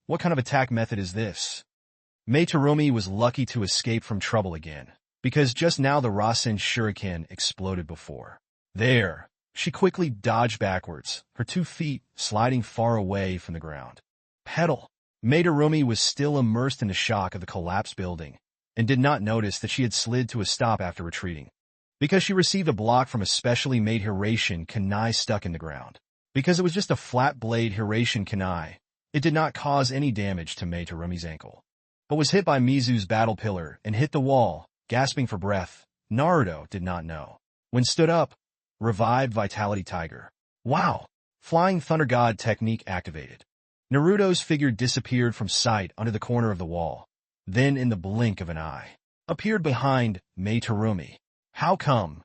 What kind of attack method is this? Mei Terumi was lucky to escape from trouble again, because just now the Rasen Shuriken exploded before. There, she quickly dodged backwards, her 2 feet sliding far away from the ground. Pedal! Mei Terumi was still immersed in the shock of the collapsed building, and did not notice that she had slid to a stop after retreating, because she received a block from a specially made Hiraishin Kunai stuck in the ground. Because it was just a flat-blade Hiraishin Kunai, it did not cause any damage to Mei Terumi's ankle, but was hit by Mizu's battle pillar and hit the wall, gasping for breath. Naruto did not know. When stood up, revived Vitality Tiger. Wow! Flying Thunder God technique activated. Naruto's figure disappeared from sight under the corner of the wall, then in the blink of an eye, appeared behind Mei Terumi. How come?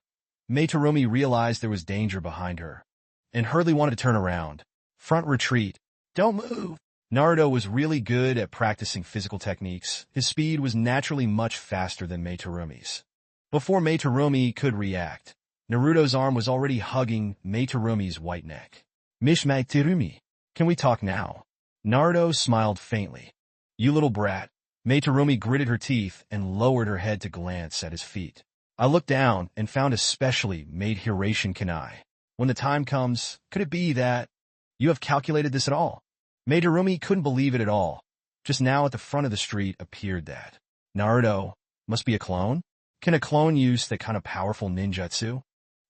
Mei Terumi realized there was danger behind her, and hurriedly wanted to turn around. Front retreat. Don't move! Naruto was really good at practicing physical techniques. His speed was naturally much faster than Mei Terumi's. Before Mei Terumi could react, Naruto's arm was already hugging Mei Terumi's white neck. Mish Mei Terumi, can we talk now? Naruto smiled faintly. You little brat. Mei Terumi gritted her teeth and lowered her head to glance at his feet. I looked down and found a specially made Hiraishin Kunai. When the time comes, could it be that you have calculated this at all? Mei Terumi couldn't believe it at all. Just now at the front of the street appeared that Naruto must be a clone? Can a clone use that kind of powerful ninjutsu?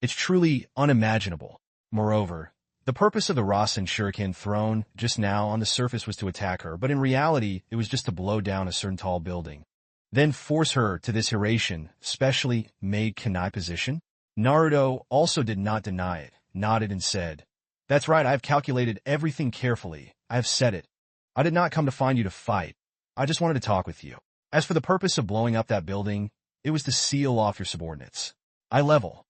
It's truly unimaginable. Moreover, the purpose of the Rasen Shuriken thrown just now on the surface was to attack her, but in reality, it was just to blow down a certain tall building, then force her to this Hiraishin, specially made kunai position. Naruto also did not deny it, nodded and said, That's right, I have calculated everything carefully. I have said it. I did not come to find you to fight. I just wanted to talk with you. As for the purpose of blowing up that building, it was to seal off your subordinates. Eye level.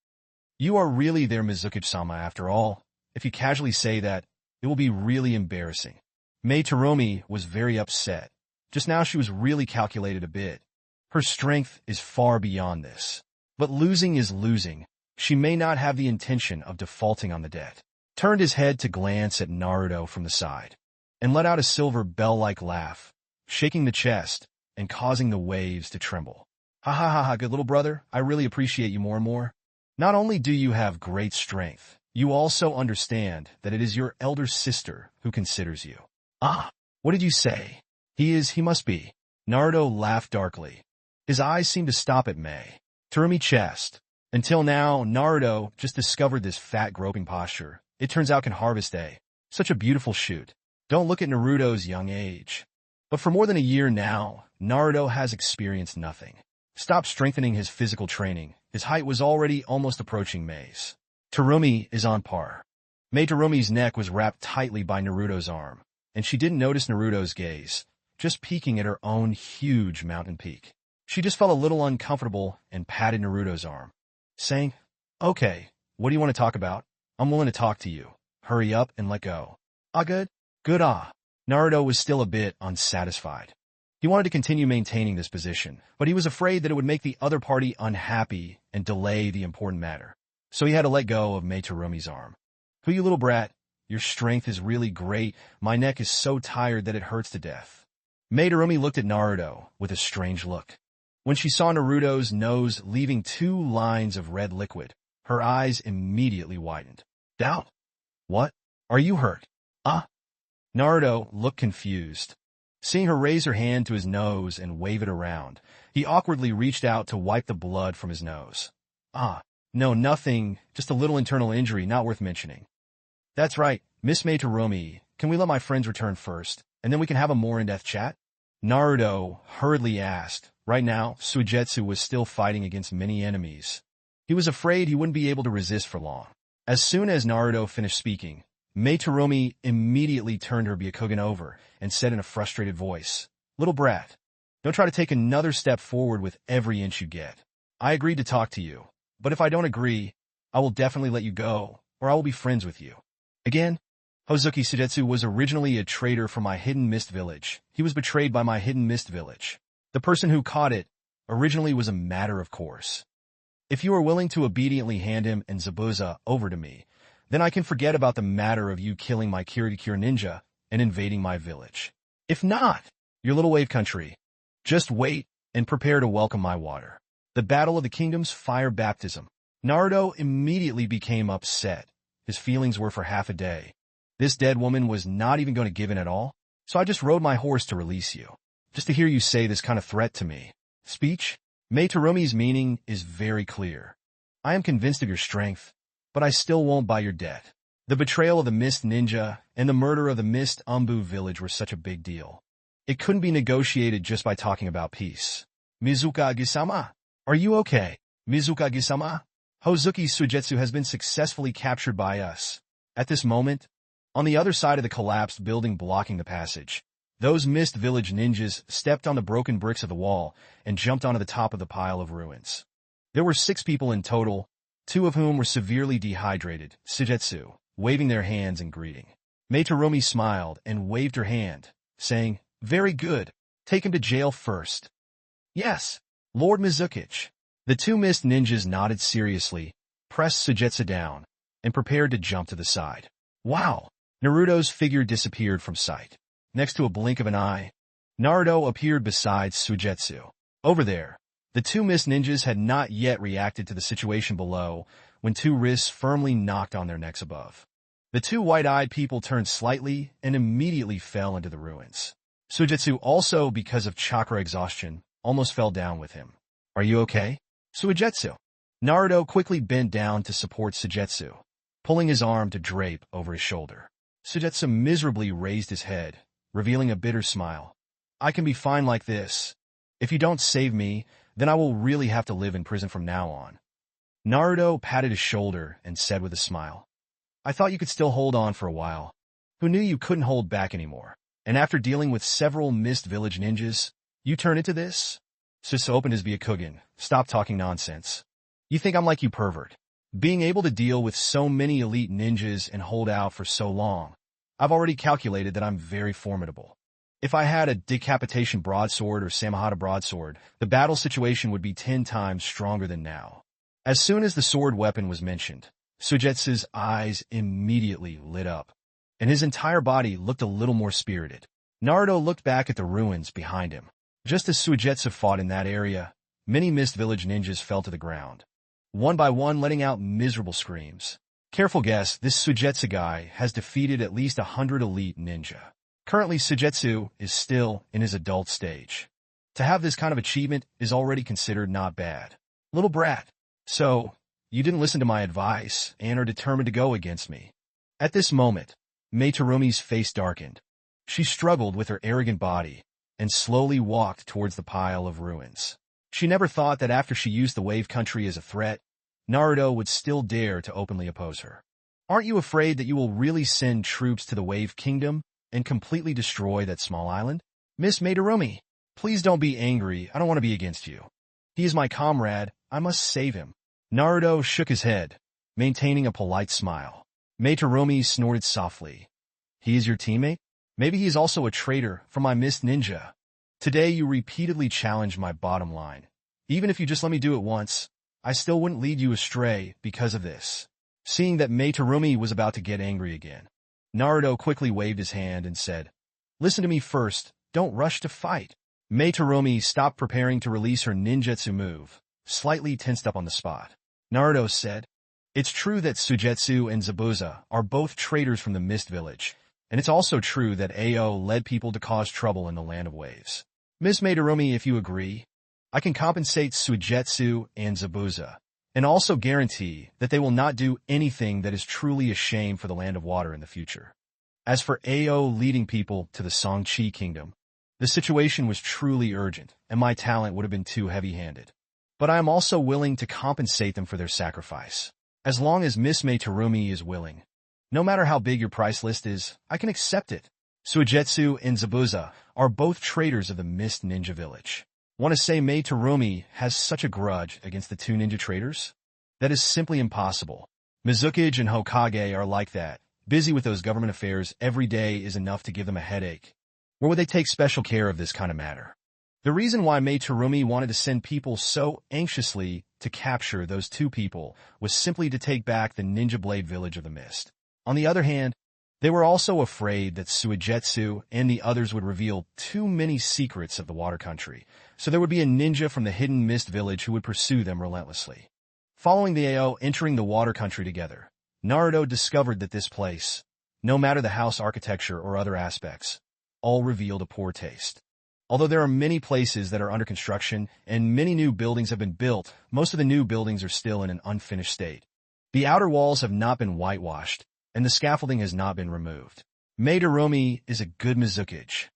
You are really their Mizuki-sama after all. If you casually say that, it will be really embarrassing. Mei Terumi was very upset. Just now she was really calculated a bit. Her strength is far beyond this. But losing is losing. She may not have the intention of defaulting on the debt. Turned his head to glance at Naruto from the side, and let out a silver bell-like laugh, shaking the chest and causing the waves to tremble. Ha ha ha ha, good little brother, I really appreciate you more and more. Not only do you have great strength, you also understand that it is your elder sister who considers you. Ah, what did you say? He must be. Naruto laughed darkly. His eyes seemed to stop at Mei Tarumi's chest. Until now, Naruto just discovered this fat groping posture. It turns out can harvest such a beautiful shoot. Don't look at Naruto's young age. But for more than a year now, Naruto has experienced nothing. Stopped strengthening his physical training. His height was already almost approaching Mei's. Tarumi is on par. Mei Tarumi's neck was wrapped tightly by Naruto's arm, and she didn't notice Naruto's gaze, just peeking at her own huge mountain peak. She just felt a little uncomfortable and patted Naruto's arm, saying, "Okay, what do you want to talk about? I'm willing to talk to you. Hurry up and let go." "Ah, good? Good, ah." Naruto was still a bit unsatisfied. He wanted to continue maintaining this position, but he was afraid that it would make the other party unhappy and delay the important matter. So he had to let go of Mei Tarumi's arm. "Who you little brat? Your strength is really great. My neck is so tired that it hurts to death." Mei Tarumi looked at Naruto with a strange look. When she saw Naruto's nose leaving 2 lines of red liquid, her eyes immediately widened. "Doubt? What? Are you hurt?" "Ah." Naruto looked confused. Seeing her raise her hand to his nose and wave it around, he awkwardly reached out to wipe the blood from his nose. "Ah, no, nothing, just a little internal injury, not worth mentioning." "That's right, Miss Mei Tarumi, can we let my friends return first, and then we can have a more in-depth chat?" Naruto hurriedly asked. Right now, Suigetsu was still fighting against many enemies. He was afraid he wouldn't be able to resist for long. As soon as Naruto finished speaking, Mei Tarumi immediately turned her Byakugan over and said in a frustrated voice, "Little brat, don't try to take another step forward with every inch you get. I agreed to talk to you, but if I don't agree, I will definitely let you go, or I will be friends with you." Again, Hozuki Suigetsu was originally a traitor from my Hidden Mist village. He was betrayed by my Hidden Mist village. The person who caught it originally was a matter of course. If you are willing to obediently hand him and Zabuza over to me, then I can forget about the matter of you killing my Kirikiri ninja and invading my village. If not, your little wave country, just wait and prepare to welcome my water. The Battle of the Kingdoms Fire Baptism. Naruto immediately became upset. His feelings were for half a day. This dead woman was not even going to give in at all, so I just rode my horse to release you. Just to hear you say this kind of threat to me. Speech? Mei Tarumi's meaning is very clear. I am convinced of your strength, but I still won't buy your debt. The betrayal of the Mist Ninja and the murder of the Mist Umbu village were such a big deal. It couldn't be negotiated just by talking about peace. Mizukage-sama, are you okay? Mizukage-sama? Hozuki Suigetsu has been successfully captured by us. At this moment, on the other side of the collapsed building blocking the passage, those Mist Village ninjas stepped on the broken bricks of the wall and jumped onto the top of the pile of ruins. There were 6 people in total, 2 of whom were severely dehydrated, Suigetsu, waving their hands in greeting. Mei Tarumi smiled and waved her hand, saying, "Very good. Take him to jail first." "Yes, Lord Mizukichi." The 2 Mist ninjas nodded seriously, pressed Suigetsu down, and prepared to jump to the side. Wow! Naruto's figure disappeared from sight. Next to a blink of an eye, Naruto appeared beside Suigetsu. Over there, the 2 Mist ninjas had not yet reacted to the situation below when 2 wrists firmly knocked on their necks above. The 2 white-eyed people turned slightly and immediately fell into the ruins. Suigetsu also, because of chakra exhaustion, almost fell down with him. "Are you okay, Suigetsu?" Naruto quickly bent down to support Suigetsu, pulling his arm to drape over his shoulder. Suigetsu miserably raised his head, revealing a bitter smile. "I can be fine like this. If you don't save me, then I will really have to live in prison from now on." Naruto patted his shoulder and said with a smile, "I thought you could still hold on for a while. Who knew you couldn't hold back anymore? And after dealing with several Mist Village ninjas, you turn into this?" Suigetsu opened his Byakugan. "Stop talking nonsense. You think I'm like you, pervert? Being able to deal with so many elite ninjas and hold out for so long, I've already calculated that I'm very formidable. If I had a decapitation broadsword or Samahata broadsword, the battle situation would be 10 times stronger than now. As soon as the sword weapon was mentioned, Suigetsu's eyes immediately lit up, and his entire body looked a little more spirited. Naruto looked back at the ruins behind him. Just as Suigetsu fought in that area, many Mist Village ninjas fell to the ground, one by one letting out miserable screams. Careful guess, this Suigetsu guy has defeated at least 100 elite ninja. Currently, Suigetsu is still in his adult stage. To have this kind of achievement is already considered not bad. Little brat. So, you didn't listen to my advice and are determined to go against me. At this moment, Mei Terumi's face darkened. She struggled with her arrogant body and slowly walked towards the pile of ruins. She never thought that after she used the Wave Country as a threat, Naruto would still dare to openly oppose her. Aren't you afraid that you will really send troops to the Wave Kingdom and completely destroy that small island? Miss Mei Terumi, please don't be angry. I don't want to be against you. He is my comrade. I must save him. Naruto shook his head, maintaining a polite smile. Mei Terumi snorted softly. He is your teammate? Maybe he is also a traitor for my Mist Ninja. Today you repeatedly challenged my bottom line. Even if you just let me do it once, I still wouldn't lead you astray because of this. Seeing that Mei Terumi was about to get angry again, Naruto quickly waved his hand and said, "Listen to me first, don't rush to fight." Mei Terumi stopped preparing to release her ninjutsu move, slightly tensed up on the spot. Naruto said, "It's true that Suigetsu and Zabuza are both traitors from the Mist Village, and it's also true that Ao led people to cause trouble in the Land of Waves. Miss Mei Terumi, if you agree, I can compensate Suigetsu and Zabuza, and also guarantee that they will not do anything that is truly a shame for the Land of Water in the future. As for Ao leading people to the Songqi Kingdom, the situation was truly urgent, and my talent would have been too heavy-handed. But I am also willing to compensate them for their sacrifice. As long as Miss Mei Terumi is willing. No matter how big your price list is, I can accept it. Suigetsu and Zabuza are both traitors of the Mist Ninja Village. Want to say Mei Terumi has such a grudge against the two ninja traitors? That is simply impossible. Mizukage and Hokage are like that. Busy with those government affairs every day is enough to give them a headache. Or would they take special care of this kind of matter? The reason why Mei Terumi wanted to send people so anxiously to capture those two people was simply to take back the Ninja Blade Village of the Mist. On the other hand, they were also afraid that Suigetsu and the others would reveal too many secrets of the Water Country, so there would be a ninja from the hidden Mist Village who would pursue them relentlessly. Following the Ao entering the Water Country together, Naruto discovered that this place, no matter the house architecture or other aspects, all revealed a poor taste. Although there are many places that are under construction and many new buildings have been built, most of the new buildings are still in an unfinished state. The outer walls have not been whitewashed, and the scaffolding has not been removed. Mei Terumi is a good Mizukage.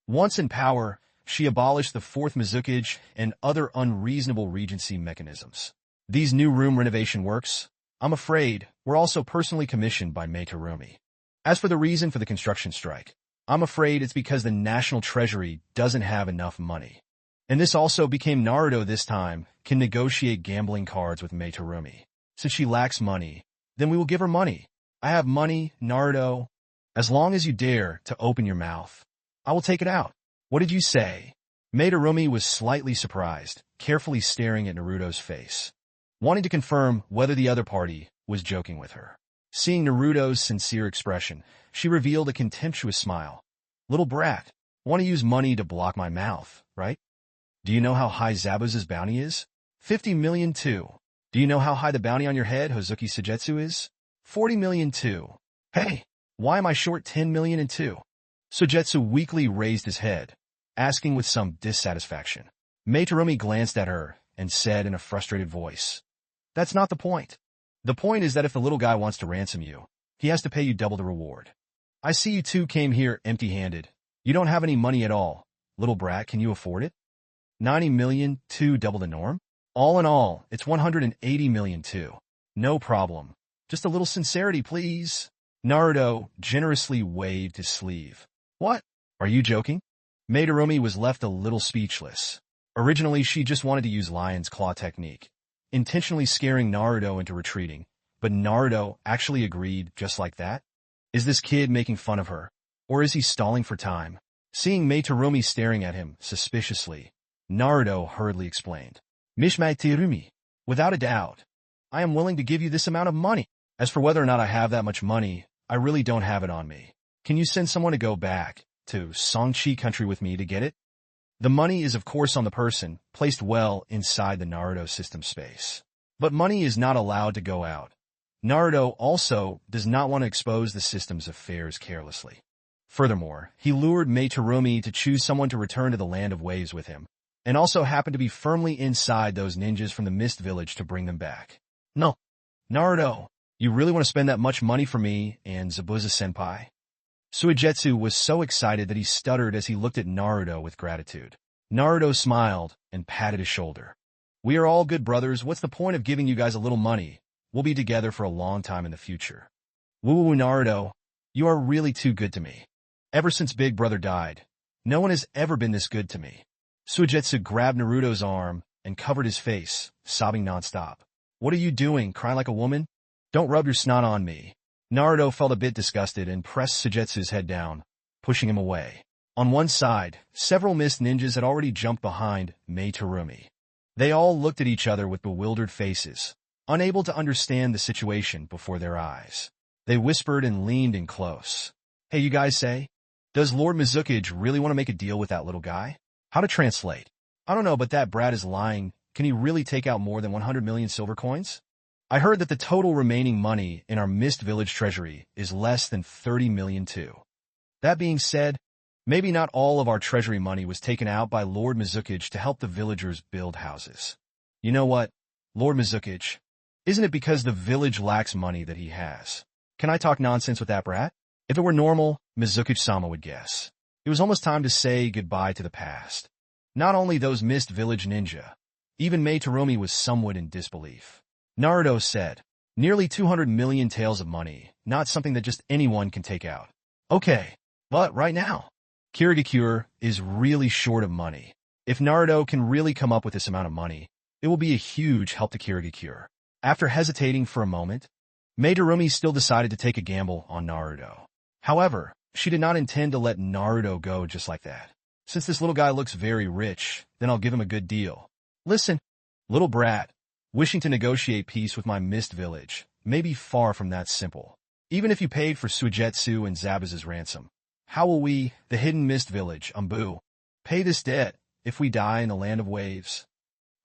Once in power, she abolished the fourth Mizukage and other unreasonable regency mechanisms. These new room renovation works, I'm afraid, were also personally commissioned by Mei Terumi. As for the reason for the construction strike, I'm afraid it's because the National Treasury doesn't have enough money. And this also became Naruto this time can negotiate gambling cards with Mei Terumi. Since she lacks money, then we will give her money. I have money, Naruto. As long as you dare to open your mouth, I will take it out. What did you say? Mei Terumi was slightly surprised, carefully staring at Naruto's face, wanting to confirm whether the other party was joking with her. Seeing Naruto's sincere expression, she revealed a contemptuous smile. Little brat, want to use money to block my mouth, right? Do you know how high Zabuza's bounty is? 50 million too. Do you know how high the bounty on your head, Hozuki Suigetsu, is? 40 million too. Hey, why am I short 10 million and two? Suigetsu weakly raised his head, asking with some dissatisfaction. Mei Terumi glanced at her and said in a frustrated voice, "That's not the point. The point is that if the little guy wants to ransom you, he has to pay you double the reward. I see you two came here empty-handed. You don't have any money at all. Little brat, can you afford it? 90 million, two double the norm? All in all, it's 180 million too. No problem. Just a little sincerity, please." Naruto generously waved his sleeve. What? Are you joking? Mei Terumi was left a little speechless. Originally, she just wanted to use Lion's Claw technique, intentionally scaring Naruto into retreating, but Naruto actually agreed just like that? Is this kid making fun of her, or is he stalling for time? Seeing Meitarumi staring at him suspiciously, Naruto hurriedly explained. Miss Meitarumi, without a doubt, I am willing to give you this amount of money. As for whether or not I have that much money, I really don't have it on me. Can you send someone to go back to Songchi country with me to get it? The money is of course on the person, placed well inside the Naruto system space. But money is not allowed to go out. Naruto also does not want to expose the system's affairs carelessly. Furthermore, he lured Meitarumi to choose someone to return to the Land of Waves with him, and also happened to be firmly inside those ninjas from the Mist Village to bring them back. No. Naruto, you really want to spend that much money for me and Zabuza-senpai? Suigetsu was so excited that he stuttered as he looked at Naruto with gratitude. Naruto smiled and patted his shoulder. We are all good brothers. What's the point of giving you guys a little money? We'll be together for a long time in the future. Woo-woo Naruto, you are really too good to me. Ever since Big Brother died, no one has ever been this good to me. Suigetsu grabbed Naruto's arm and covered his face, sobbing nonstop. What are you doing, crying like a woman? Don't rub your snot on me. Naruto felt a bit disgusted and pressed Suigetsu's head down, pushing him away. On one side, several mist ninjas had already jumped behind Meitarumi. They all looked at each other with bewildered faces, unable to understand the situation before their eyes. They whispered and leaned in close. Hey, you guys say? Does Lord Mizukage really want to make a deal with that little guy? How to translate? I don't know, but that brat is lying. Can he really take out more than 100 million silver coins? I heard that the total remaining money in our Mist Village treasury is less than 30 million too. That being said, maybe not all of our treasury money was taken out by Lord Mizukage to help the villagers build houses. You know what, Lord Mizukage? Isn't it because the village lacks money that he has? Can I talk nonsense with that brat? If it were normal, Mizukage-sama would guess. It was almost time to say goodbye to the past. Not only those Mist Village ninja, even Meitarumi was somewhat in disbelief. Naruto said, nearly 200 million taels of money, not something that just anyone can take out. Okay, but right now, Kirigakure is really short of money. If Naruto can really come up with this amount of money, it will be a huge help to Kirigakure. After hesitating for a moment, Meitarumi still decided to take a gamble on Naruto. However, she did not intend to let Naruto go just like that. Since this little guy looks very rich, then I'll give him a good deal. Listen, little brat, wishing to negotiate peace with my Mist Village may be far from that simple. Even if you paid for Suigetsu and Zabuza's ransom, how will we, the hidden Mist Village, pay this debt if we die in the Land of Waves?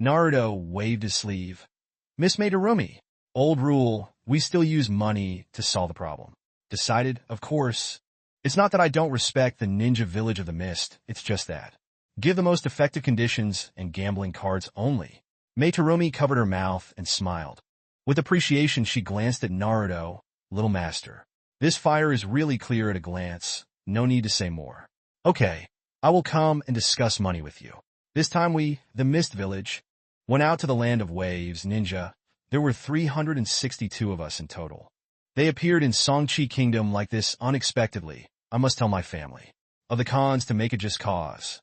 Naruto waved his sleeve. Miss Meitarumi, old rule, we still use money to solve the problem. Decided, of course. It's not that I don't respect the ninja village of the mist, it's just that. Give the most effective conditions and gambling cards only. Meitarumi covered her mouth and smiled. With appreciation, she glanced at Naruto, little master. This fire is really clear at a glance. No need to say more. Okay, I will come and discuss money with you. This time we, the Mist Village, went out to the Land of Waves, ninja. There were 362 of us in total. They appeared in Songchi Kingdom like this unexpectedly. I must tell my family of the cons to make it just cause.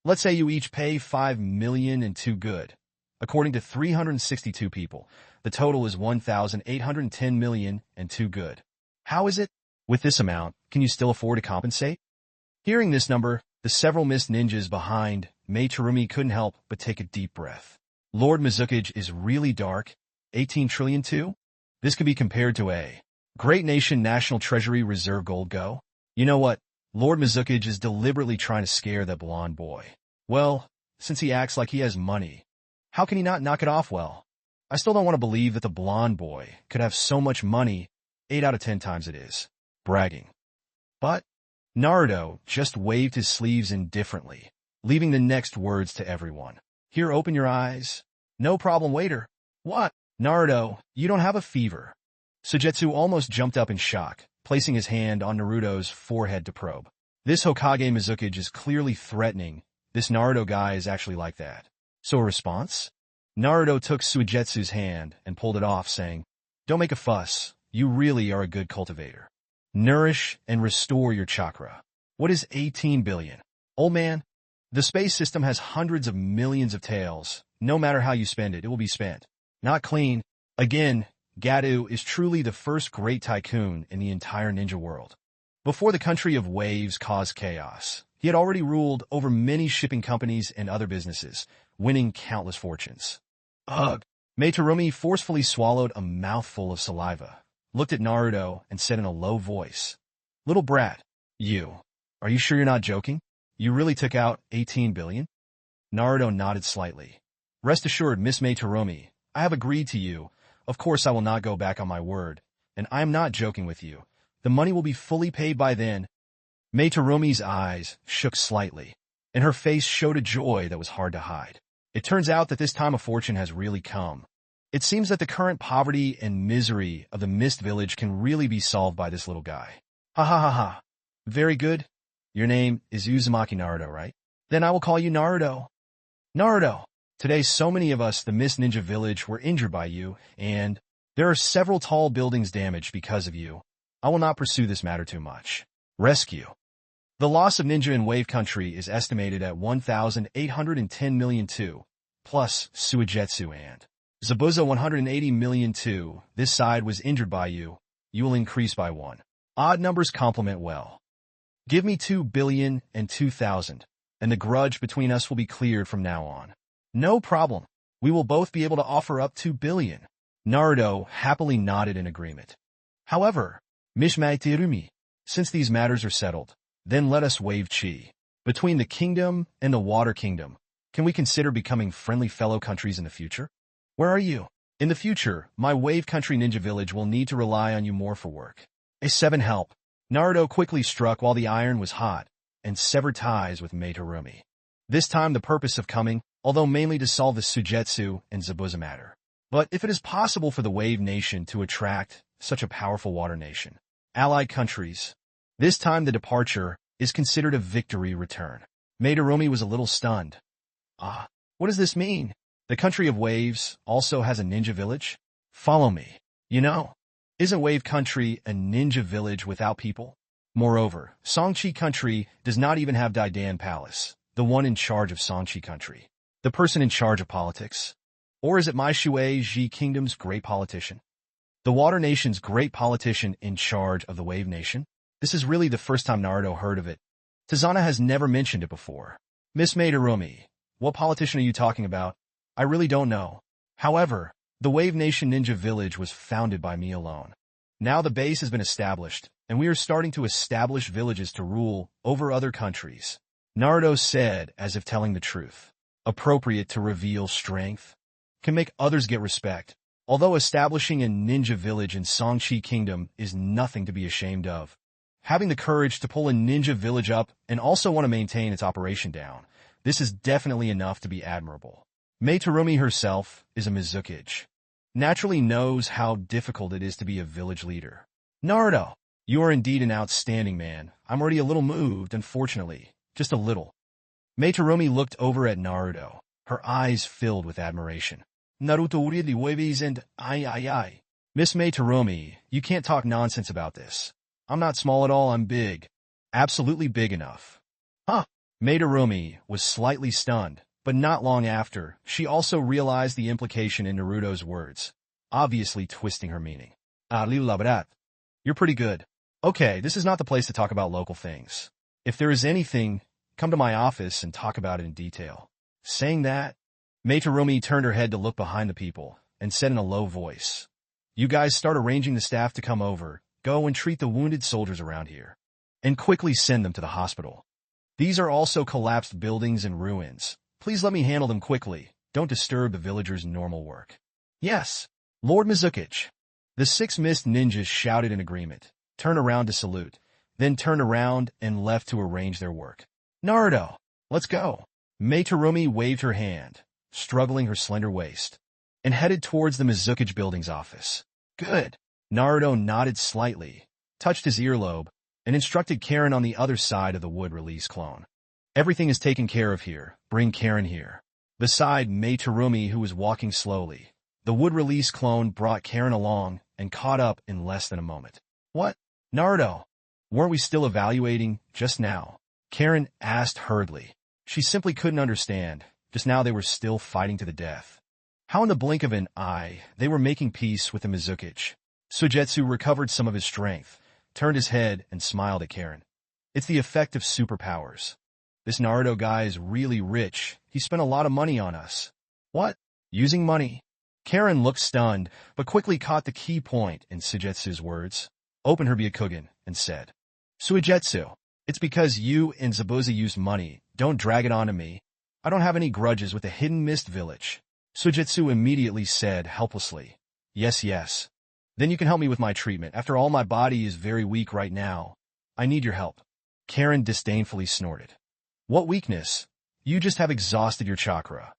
Let's say you each pay 5 million and 2 good. According to 362 people, the total is 1,810 million and 2 good. How is it? With this amount, can you still afford to compensate? Hearing this number, the several mist ninjas behind Meitarumi couldn't help but take a deep breath. Lord Mizukage is really dark. 18 trillion too? This could be compared to a great nation national treasury reserve gold go. You know what? Lord Mizukage is deliberately trying to scare that blonde boy. Well, since he acts like he has money, how can he not knock it off well? I still don't want to believe that the blonde boy could have so much money. 8 out of 10 times it is. Bragging. But Naruto just waved his sleeves indifferently, leaving the next words to everyone. Here, open your eyes. No problem, waiter. What? Naruto, you don't have a fever. Suigetsu almost jumped up in shock, placing his hand on Naruto's forehead to probe. This Hokage Mizukage is clearly threatening. This Naruto guy is actually like that. So a response? Naruto took Suigetsu's hand and pulled it off, saying, Don't make a fuss. You really are a good cultivator. Nourish and restore your chakra. What is 18 billion? Old man, the space system has hundreds of millions of taels. No matter how you spend it, it will be spent. Not clean. Again, Gadu is truly the first great tycoon in the entire ninja world. Before the country of waves caused chaos, He had already ruled over many shipping companies and other businesses, winning countless fortunes. Ugh! Meitarumi forcefully swallowed a mouthful of saliva, looked at Naruto, and said in a low voice, "Little brat, are you sure you're not joking? You really took out 18 billion? Naruto nodded slightly. Rest assured, Miss Meitarumi, I have agreed to you. Of course I will not go back on my word, and I am not joking with you. The money will be fully paid by then." Meitarumi's eyes shook slightly, and her face showed a joy that was hard to hide. It turns out that this time of fortune has really come. It seems that the current poverty and misery of the Mist Village can really be solved by this little guy. Ha ha ha ha. Very good. Your name is Uzumaki Naruto, right? Then I will call you Naruto. Naruto, today so many of us, the Mist Ninja Village, were injured by you, and there are several tall buildings damaged because of you. I will not pursue this matter too much. Rescue. The loss of ninja in Wave Country is estimated at 1,810 million too, plus Suigetsu and Zabuza 180 million too. This side was injured by you. You will increase by 1. Odd numbers complement well. Give me 2 billion and 2,000, and the grudge between us will be cleared from now on. No problem. We will both be able to offer up 2 billion. Naruto happily nodded in agreement. However, Mishmai Tirumi, since these matters are settled, then let us wave chi. Between the kingdom and the water kingdom, can we consider becoming friendly fellow countries in the future? Where are you? In the future, my Wave Country Ninja Village will need to rely on you more for work. A7 help. Naruto quickly struck while the iron was hot, and severed ties with Meitarumi. This time the purpose of coming, although mainly to solve the Suigetsu and Zabuza matter. But if it is possible for the Wave Nation to attract such a powerful water nation, allied countries, this time the departure is considered a victory return. Meitarumi was a little stunned. Ah, what does this mean? The country of waves also has a ninja village? Follow me. You know, isn't Wave Country a ninja village without people? Moreover, Songchi Country does not even have Daidan Palace, the one in charge of Songchi Country, the person in charge of politics. Or is it my Shui Ji Kingdom's great politician? The Water Nation's great politician in charge of the Wave Nation? This is really the first time Naruto heard of it. Tazana has never mentioned it before. Miss Meitarumi, what politician are you talking about? I really don't know. However, the Wave Nation Ninja Village was founded by me alone. Now the base has been established, and we are starting to establish villages to rule over other countries. Naruto said as if telling the truth. Appropriate to reveal strength. Can make others get respect. Although establishing a ninja village in Songchi Kingdom is nothing to be ashamed of. Having the courage to pull a ninja village up and also want to maintain its operation down, this is definitely enough to be admirable. Meitarumi herself is a Mizukage. Naturally knows how difficult it is to be a village leader. Naruto, you are indeed an outstanding man. I'm already a little moved, unfortunately. Just a little. Meitarumi looked over at Naruto, her eyes filled with admiration. Naruto really waves and I. Miss Meitarumi, you can't talk nonsense about this. I'm not small at all, I'm big. Absolutely big enough. Huh. Meitarumi was slightly stunned, but not long after, she also realized the implication in Naruto's words, obviously twisting her meaning. Labrat. You're pretty good. Okay, this is not the place to talk about local things. If there is anything, come to my office and talk about it in detail. Saying that, Meitarumi turned her head to look behind the people and said in a low voice, "You guys start arranging the staff to come over. Go and treat the wounded soldiers around here, and quickly send them to the hospital. These are also collapsed buildings and ruins. Please let me handle them quickly. Don't disturb the villagers' normal work." Yes, Lord Mizukage. The 6 Mist ninjas shouted in agreement, turned around to salute, then turned around and left to arrange their work. Naruto, let's go. Meitarumi waved her hand, struggling her slender waist, and headed towards the Mizukage building's office. Good. Naruto nodded slightly, touched his earlobe, and instructed Karen on the other side of the wood release clone. Everything is taken care of here. Bring Karen here. Beside Meitarumi, who was walking slowly, the wood release clone brought Karen along and caught up in less than a moment. What? Naruto, weren't we still evaluating just now? Karen asked hurriedly. She simply couldn't understand. Just now they were still fighting to the death. How in the blink of an eye, they were making peace with the Mizukage. Suigetsu recovered some of his strength, turned his head, and smiled at Karen. It's the effect of superpowers. This Naruto guy is really rich. He spent a lot of money on us. What? Using money? Karen looked stunned, but quickly caught the key point in Suigetsu's words, opened her Byakugan, and said, Suigetsu, it's because you and Zabuza used money. Don't drag it onto me. I don't have any grudges with the Hidden Mist Village. Suigetsu immediately said helplessly, Yes, yes. Then you can help me with my treatment. After all, my body is very weak right now. I need your help. Karen disdainfully snorted. What weakness? You just have exhausted your chakra.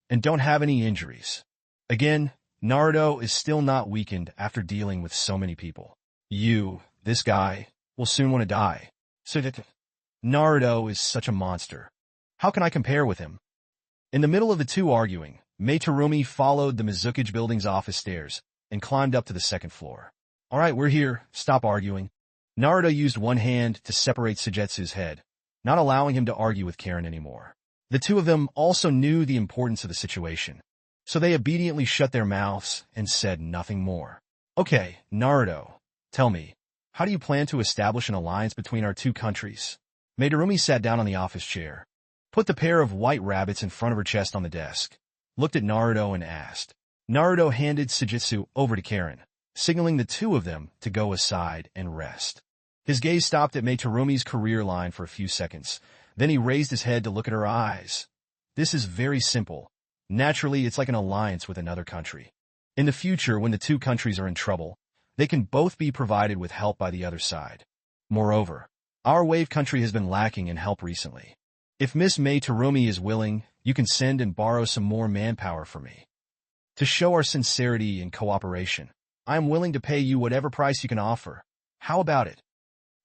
And don't have any injuries. Again, Naruto is still not weakened after dealing with so many people. You, this guy, will soon want to die. Naruto is such a monster. How can I compare with him? In the middle of the two arguing, Meitarumi followed the Mizukage building's office stairs and climbed up to the second floor. All right, we're here. Stop arguing. Naruto used one hand to separate Suigetsu's head, not allowing him to argue with Karen anymore. The two of them also knew the importance of the situation, so they obediently shut their mouths and said nothing more. Okay, Naruto, tell me, how do you plan to establish an alliance between our two countries? Meitarumi sat down on the office chair, put the pair of white rabbits in front of her chest on the desk, looked at Naruto and asked. Naruto handed Suigetsu over to Karen, signaling the two of them to go aside and rest. His gaze stopped at Meitarumi's career line for a few seconds. Then he raised his head to look at her eyes. This is very simple. Naturally, it's like an alliance with another country. In the future, when the two countries are in trouble, they can both be provided with help by the other side. Moreover, our wave country has been lacking in help recently. If Miss Meitarumi is willing, you can send and borrow some more manpower for me. To show our sincerity and cooperation, I am willing to pay you whatever price you can offer. How about it?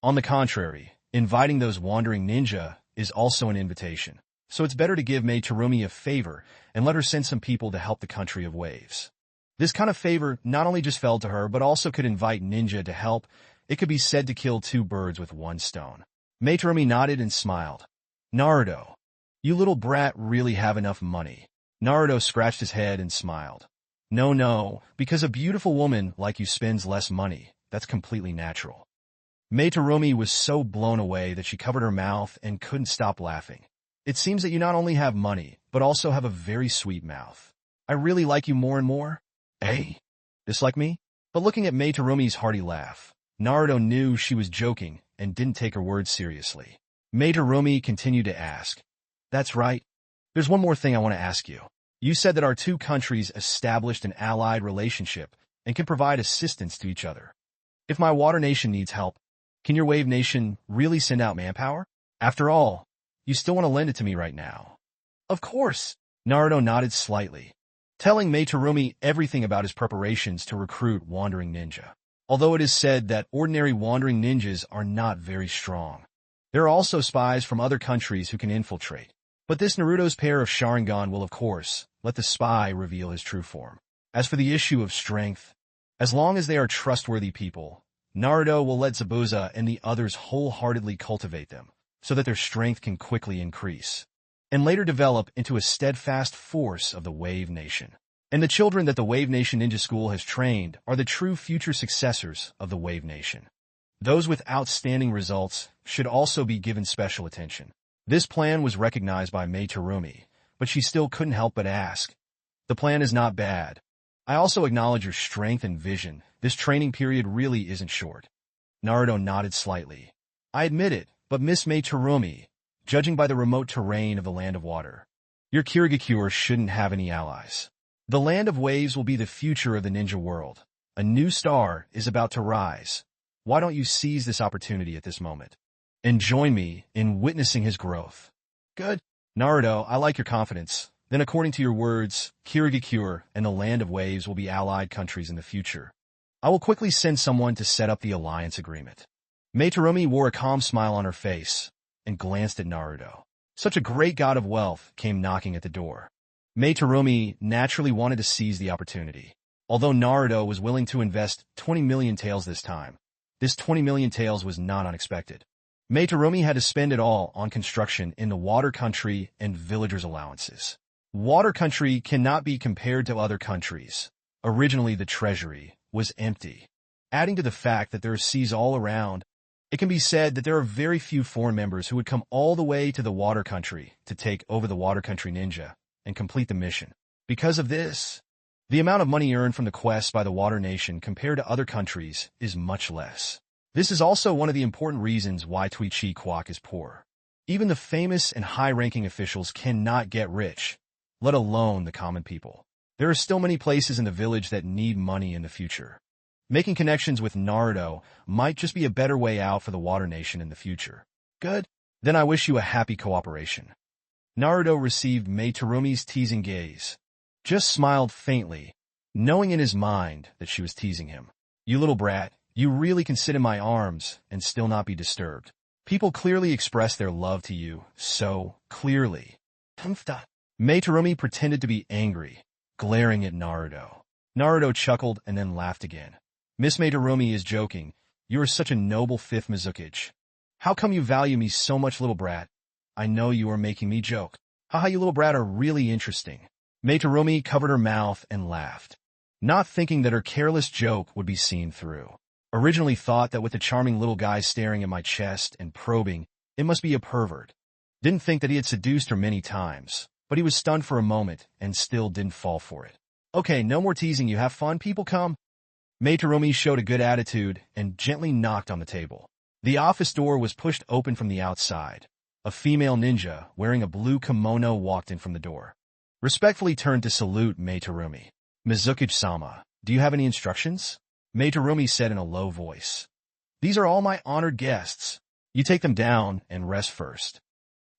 On the contrary, inviting those wandering ninja is also an invitation, so it's better to give Meitarumi a favor and let her send some people to help the country of waves. This kind of favor not only just fell to her, but also could invite ninja to help. It could be said to kill two birds with one stone. Meitarumi nodded and smiled. Naruto, you little brat really have enough money. Naruto scratched his head and smiled. No, because a beautiful woman like you spends less money. That's completely natural. Meitarumi was so blown away that she covered her mouth and couldn't stop laughing. It seems that you not only have money, but also have a very sweet mouth. I really like you more and more. Hey, dislike me? But looking at Meitarumi's hearty laugh, Naruto knew she was joking and didn't take her words seriously. Meitarumi continued to ask, That's right. There's one more thing I want to ask you. You said that our two countries established an allied relationship and can provide assistance to each other. If my water nation needs help, can your wave nation really send out manpower? After all, you still want to lend it to me right now. Of course. Naruto nodded slightly, telling Meitarumi everything about his preparations to recruit wandering ninja. Although it is said that ordinary wandering ninjas are not very strong, there are also spies from other countries who can infiltrate. But this Naruto's pair of Sharingan will, of course, let the spy reveal his true form. As for the issue of strength, as long as they are trustworthy people, Naruto will let Zabuza and the others wholeheartedly cultivate them, so that their strength can quickly increase, and later develop into a steadfast force of the Wave Nation. And the children that the Wave Nation Ninja School has trained are the true future successors of the Wave Nation. Those with outstanding results should also be given special attention. This plan was recognized by Meitarumi, but she still couldn't help but ask. The plan is not bad. I also acknowledge your strength and vision. This training period really isn't short. Naruto nodded slightly. I admit it, but Miss Meitarumi, judging by the remote terrain of the Land of Water, your Kirigakure shouldn't have any allies. The Land of Waves will be the future of the ninja world. A new star is about to rise. Why don't you seize this opportunity at this moment and join me in witnessing his growth? Good. Naruto, I like your confidence. Then according to your words, Kirigakure and the Land of Waves will be allied countries in the future. I will quickly send someone to set up the alliance agreement. Meitarumi wore a calm smile on her face and glanced at Naruto. Such a great god of wealth came knocking at the door. Meitarumi naturally wanted to seize the opportunity. Although Naruto was willing to invest 20 million taels this time, this 20 million taels was not unexpected. Meitarumi had to spend it all on construction in the water country and villagers' allowances. Water country cannot be compared to other countries. Originally, the treasury was empty. Adding to the fact that there are seas all around, It can be said that there are very few foreign members who would come all the way to the water country to take over the water country ninja and complete the mission. Because of this, the amount of money earned from the quest by the water nation compared to other countries is much less. This is also one of the important reasons why Chi Quoc is poor. Even the famous and high-ranking officials cannot get rich, let alone the common people. There are still many places in the village that need money in the future. Making connections with Naruto might just be a better way out for the Water Nation in the future. Good? Then I wish you a happy cooperation. Naruto received Mei Terumi's teasing gaze. Just smiled faintly, knowing in his mind that she was teasing him. You little brat, you really can sit in my arms and still not be disturbed. People clearly express their love to you, so clearly. Mei Terumi pretended to be angry, glaring at Naruto. Naruto chuckled and then laughed again. Miss Mei Terumi is joking. You are such a noble fifth Mizukage. How come you value me so much, little brat? I know you are making me joke. Haha, you little brat are really interesting. Mei Terumi covered her mouth and laughed, not thinking that her careless joke would be seen through. Originally thought that with the charming little guy staring at my chest and probing, it must be a pervert. Didn't think that he had seduced her many times, but he was stunned for a moment and still didn't fall for it. Okay, no more teasing, you have fun, people come. Mei Terumi showed a good attitude and gently knocked on the table. The office door was pushed open from the outside. A female ninja wearing a blue kimono walked in from the door. Respectfully turned to salute Mei Terumi. Mizukage-sama, do you have any instructions? Mei Terumi said in a low voice. These are all my honored guests. You take them down and rest first.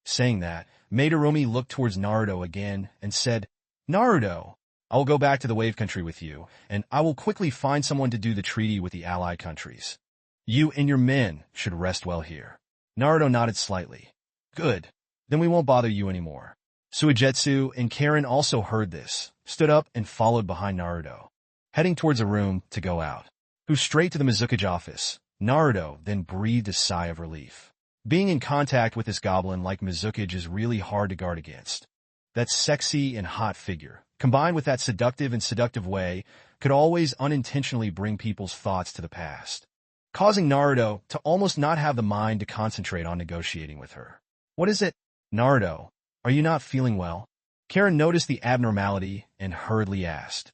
Saying that, Mei Terumi looked towards Naruto again and said, Naruto, I will go back to the Wave Country with you, and I will quickly find someone to do the treaty with the allied countries. You and your men should rest well here. Naruto nodded slightly. Good. Then we won't bother you anymore. Suigetsu and Karen also heard this, stood up and followed behind Naruto, heading towards a room to go out. Who straight to the Mizukage office. Naruto then breathed a sigh of relief. Being in contact with this goblin like Mizukage is really hard to guard against. That sexy and hot figure, combined with that seductive way, could always unintentionally bring people's thoughts to the past, causing Naruto to almost not have the mind to concentrate on negotiating with her. What is it? Naruto, are you not feeling well? Karen noticed the abnormality and hurriedly asked.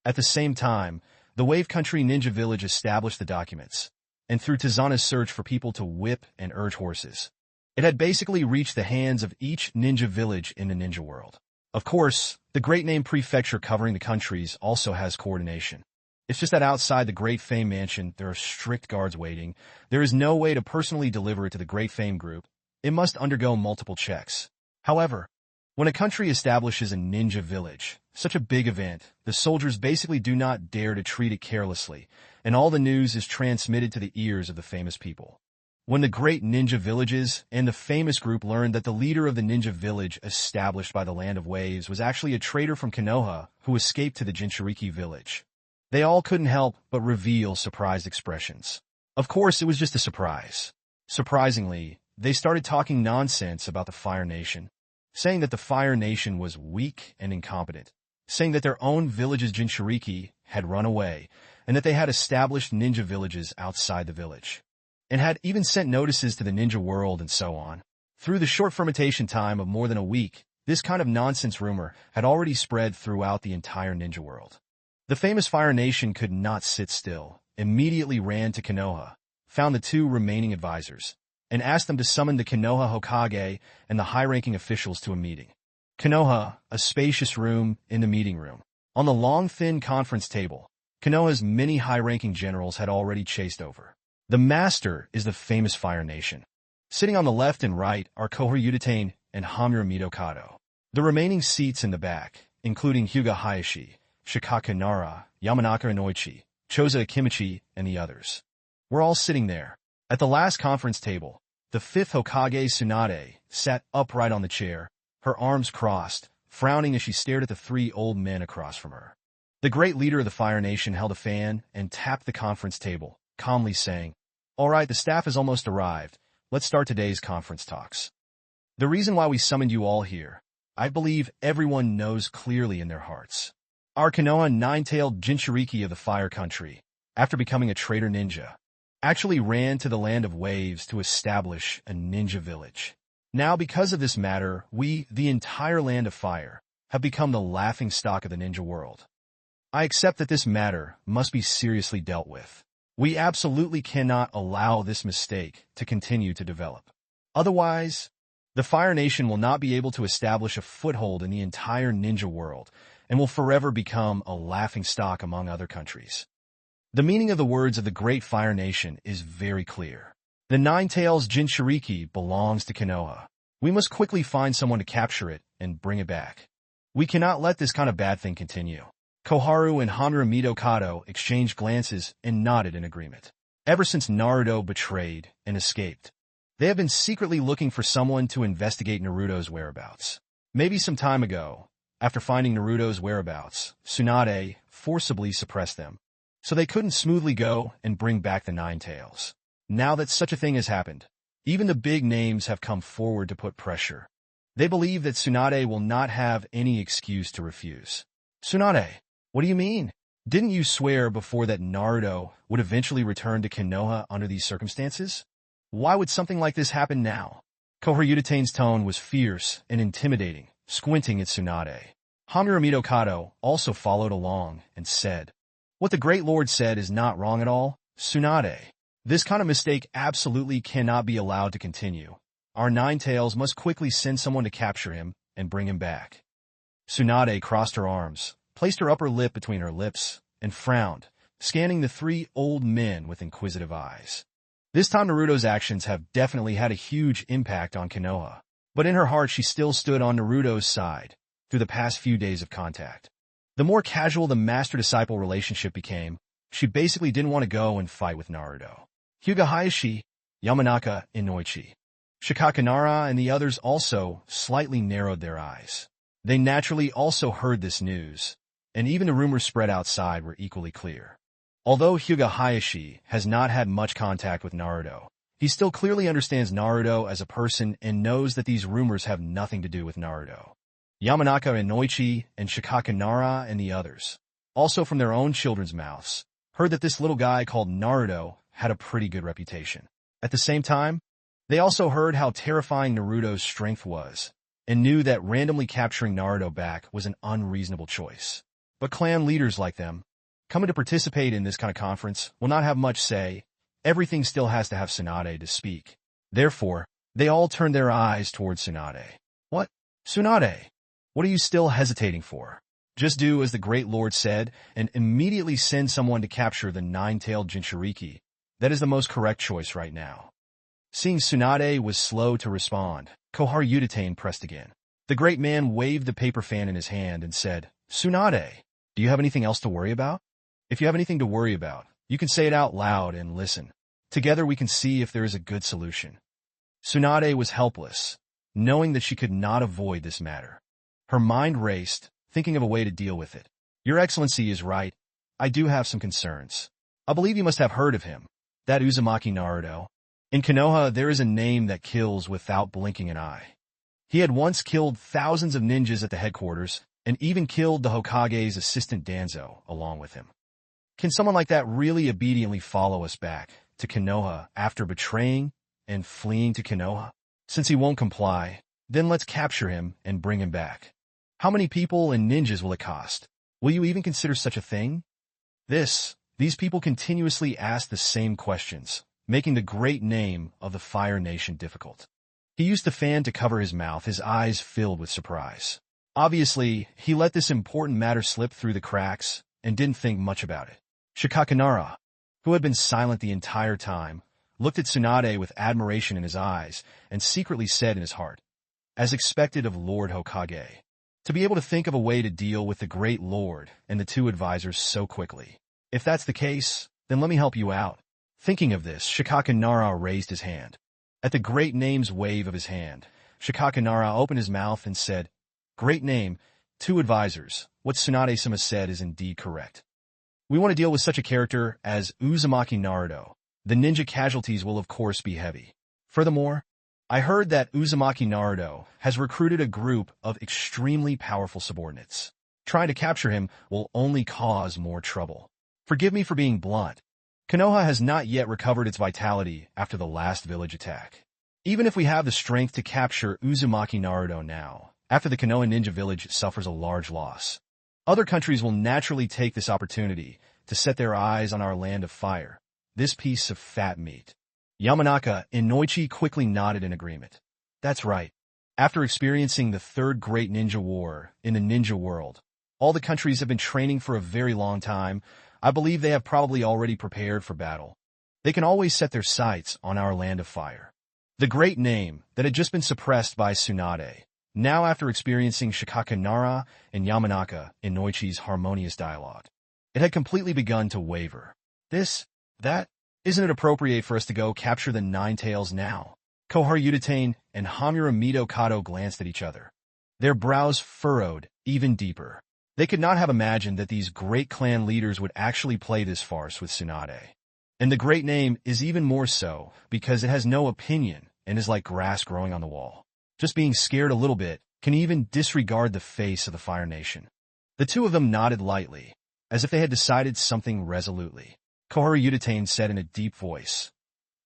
At the same time, the Wave Country Ninja Village established the documents, and through Tizana's search for people to whip and urge horses, it had basically reached the hands of each ninja village in the ninja world. Of course, the Great Name Prefecture covering the countries also has coordination. It's just that outside the Great Fame Mansion, there are strict guards waiting. There is no way to personally deliver it to the Great Fame Group. It must undergo multiple checks. However, when a country establishes a ninja village, such a big event, the soldiers basically do not dare to treat it carelessly, and all the news is transmitted to the ears of the famous people. When the great ninja villages and the famous group learned that the leader of the ninja village established by the Land of Waves was actually a traitor from Konoha who escaped to the Jinchuriki village, they all couldn't help but reveal surprised expressions. Of course, it was just a surprise. Surprisingly, they started talking nonsense about the Fire Nation, saying that the Fire Nation was weak and incompetent, saying that their own village's Jinchuriki had run away, and that they had established ninja villages outside the village, and had even sent notices to the ninja world and so on. Through the short fermentation time of more than a week, this kind of nonsense rumor had already spread throughout the entire ninja world. The famous Fire Nation could not sit still, immediately ran to Konoha, found the two remaining advisors, and asked them to summon the Konoha Hokage and the high-ranking officials to a meeting. Konoha, a spacious room in the meeting room. On the long, thin conference table, Konoha's many high-ranking generals had already chased over. The master is the famous Fire Nation. Sitting on the left and right are Kohori Udatane and Hamura Midokado. The remaining seats in the back, including Hyuga Hayashi, Shikaka Nara, Yamanaka Inoichi, Choza Akimichi, and the others, were all sitting there. At the last conference table, the fifth Hokage Tsunade sat upright on the chair, her arms crossed, frowning as she stared at the three old men across from her. The great leader of the Fire Nation held a fan and tapped the conference table, calmly saying, "All right, the staff has almost arrived. Let's start today's conference talks. The reason why we summoned you all here, I believe everyone knows clearly in their hearts. Our Konoha nine-tailed Jinchuriki of the Fire Country, after becoming a traitor ninja, actually ran to the land of waves to establish a ninja village. Now, because of this matter, we, the entire land of fire, have become the laughingstock of the ninja world. I accept that this matter must be seriously dealt with. We absolutely cannot allow this mistake to continue to develop. Otherwise, the Fire Nation will not be able to establish a foothold in the entire ninja world and will forever become a laughingstock among other countries. The meaning of the words of the Great Fire Nation is very clear. The Nine-Tails Jinchuriki belongs to Konoha. We must quickly find someone to capture it and bring it back. We cannot let this kind of bad thing continue. Koharu and Hanura Midokado exchanged glances and nodded in agreement. Ever since Naruto betrayed and escaped, they have been secretly looking for someone to investigate Naruto's whereabouts. Maybe some time ago, after finding Naruto's whereabouts, Tsunade forcibly suppressed them, so they couldn't smoothly go and bring back the Nine-Tails. Now that such a thing has happened, even the big names have come forward to put pressure. They believe that Tsunade will not have any excuse to refuse. Tsunade, what do you mean? Didn't you swear before that Naruto would eventually return to Konoha under these circumstances? Why would something like this happen now? Koharu tone was fierce and intimidating, squinting at Tsunade. Hanura Midokado also followed along and said, "What the Great Lord said is not wrong at all, Tsunade. This kind of mistake absolutely cannot be allowed to continue. Our Nine-Tails must quickly send someone to capture him and bring him back." Tsunade crossed her arms, placed her upper lip between her lips, and frowned, scanning the three old men with inquisitive eyes. This time Naruto's actions have definitely had a huge impact on Konoha, but in her heart she still stood on Naruto's side through the past few days of contact. The more casual the master-disciple relationship became, she basically didn't want to go and fight with Naruto. Hyuga Hayashi, Yamanaka Inoichi, Shikakanara, and the others also slightly narrowed their eyes. They naturally also heard this news, and even the rumors spread outside were equally clear. Although Hyuga Hayashi has not had much contact with Naruto, he still clearly understands Naruto as a person and knows that these rumors have nothing to do with Naruto. Yamanaka Inoichi and Shikakanara and the others, also from their own children's mouths, heard that this little guy called Naruto had a pretty good reputation. At the same time, they also heard how terrifying Naruto's strength was, and knew that randomly capturing Naruto back was an unreasonable choice. But clan leaders like them, coming to participate in this kind of conference, will not have much say. Everything still has to have Tsunade to speak. Therefore, they all turned their eyes towards Tsunade. "What? Tsunade? What are you still hesitating for? Just do as the Great Lord said, and immediately send someone to capture the Nine-Tailed Jinchuriki. That is the most correct choice right now." Seeing Tsunade was slow to respond, Koharu pressed again. The great man waved the paper fan in his hand and said, "Tsunade, do you have anything else to worry about? If you have anything to worry about, you can say it out loud and listen. Together we can see if there is a good solution." Tsunade was helpless, knowing that she could not avoid this matter. Her mind raced, thinking of a way to deal with it. "Your Excellency is right. I do have some concerns. I believe you must have heard of him, that Uzumaki Naruto. In Konoha, there is a name that kills without blinking an eye. He had once killed thousands of ninjas at the headquarters, and even killed the Hokage's assistant Danzo along with him. Can someone like that really obediently follow us back to Konoha after betraying and fleeing to Konoha? Since he won't comply, then let's capture him and bring him back. How many people and ninjas will it cost? Will you even consider such a thing?" These people continuously ask the same questions, making the great name of the Fire Nation difficult. He used the fan to cover his mouth, his eyes filled with surprise. Obviously, he let this important matter slip through the cracks and didn't think much about it. Shikakanara, who had been silent the entire time, looked at Tsunade with admiration in his eyes and secretly said in his heart, as expected of Lord Hokage, to be able to think of a way to deal with the Great Lord and the two advisors so quickly. If that's the case, then let me help you out. Thinking of this, Shikakanara raised his hand. At the great name's wave of his hand, Shikakanara opened his mouth and said, "Great name, two advisors. What Tsunade-sama said is indeed correct. We want to deal with such a character as Uzumaki Naruto. The ninja casualties will of course be heavy. Furthermore, I heard that Uzumaki Naruto has recruited a group of extremely powerful subordinates. Trying to capture him will only cause more trouble. Forgive me for being blunt. Konoha has not yet recovered its vitality after the last village attack. Even if we have the strength to capture Uzumaki Naruto now, after the Konoha ninja village suffers a large loss, other countries will naturally take this opportunity to set their eyes on our land of fire, this piece of fat meat. Yamanaka and Noichi quickly nodded in agreement. That's right. After experiencing the third great ninja war in the ninja world, all the countries have been training for a very long time. I believe they have probably already prepared for battle. They can always set their sights on our land of fire. The great name that had just been suppressed by Tsunade, now after experiencing Shikaka Nara and Yamanaka in Noichi's harmonious dialogue, it had completely begun to waver. That, isn't it appropriate for us to go capture the Nine Tails now? Koharu Utatane and Hamura Mido Kato glanced at each other. Their brows furrowed even deeper. They could not have imagined that these great clan leaders would actually play this farce with Tsunade. And the great name is even more so because it has no opinion and is like grass growing on the wall. Just being scared a little bit can even disregard the face of the Fire Nation. The two of them nodded lightly, as if they had decided something resolutely. Koharu Utatane said in a deep voice,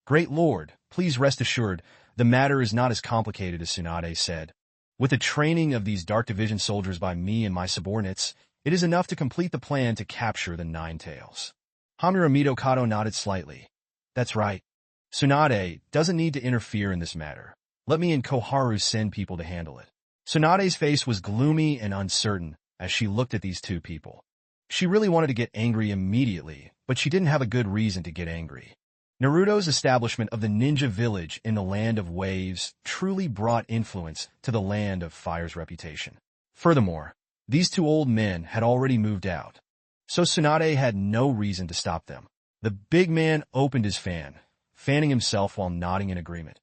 "Great Lord, please rest assured, the matter is not as complicated as Tsunade said. With the training of these Dark Division soldiers by me and my subordinates, it is enough to complete the plan to capture the Nine Tails." Hamura Mido Kato nodded slightly. That's right. Tsunade doesn't need to interfere in this matter. Let me and Koharu send people to handle it. Tsunade's face was gloomy and uncertain as she looked at these two people. She really wanted to get angry immediately, but she didn't have a good reason to get angry. Naruto's establishment of the ninja village in the land of waves truly brought influence to the land of fire's reputation. Furthermore, these two old men had already moved out, so Tsunade had no reason to stop them. The big man opened his fan, fanning himself while nodding in agreement.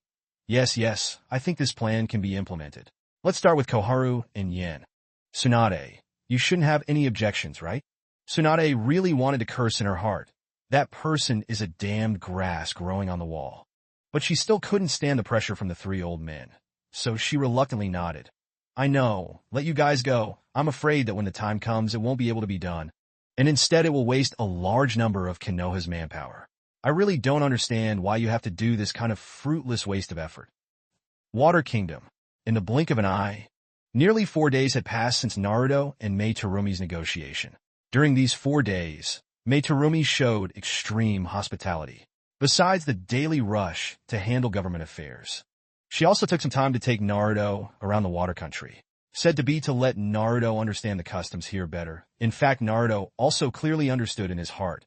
Yes, I think this plan can be implemented. Let's start with Koharu and Yen. Tsunade, you shouldn't have any objections, right? Tsunade really wanted to curse in her heart. That person is a damned grass growing on the wall. But she still couldn't stand the pressure from the three old men, so she reluctantly nodded. I know, let you guys go. I'm afraid that when the time comes, it won't be able to be done, and instead it will waste a large number of Konoha's manpower. I really don't understand why you have to do this kind of fruitless waste of effort. Water Kingdom. In the blink of an eye, nearly 4 days had passed since Naruto and Mei Terumi's negotiation. During these 4 days, Mei Terumi showed extreme hospitality, besides the daily rush to handle government affairs. She also took some time to take Naruto around the water country, said to be to let Naruto understand the customs here better. In fact, Naruto also clearly understood in his heart.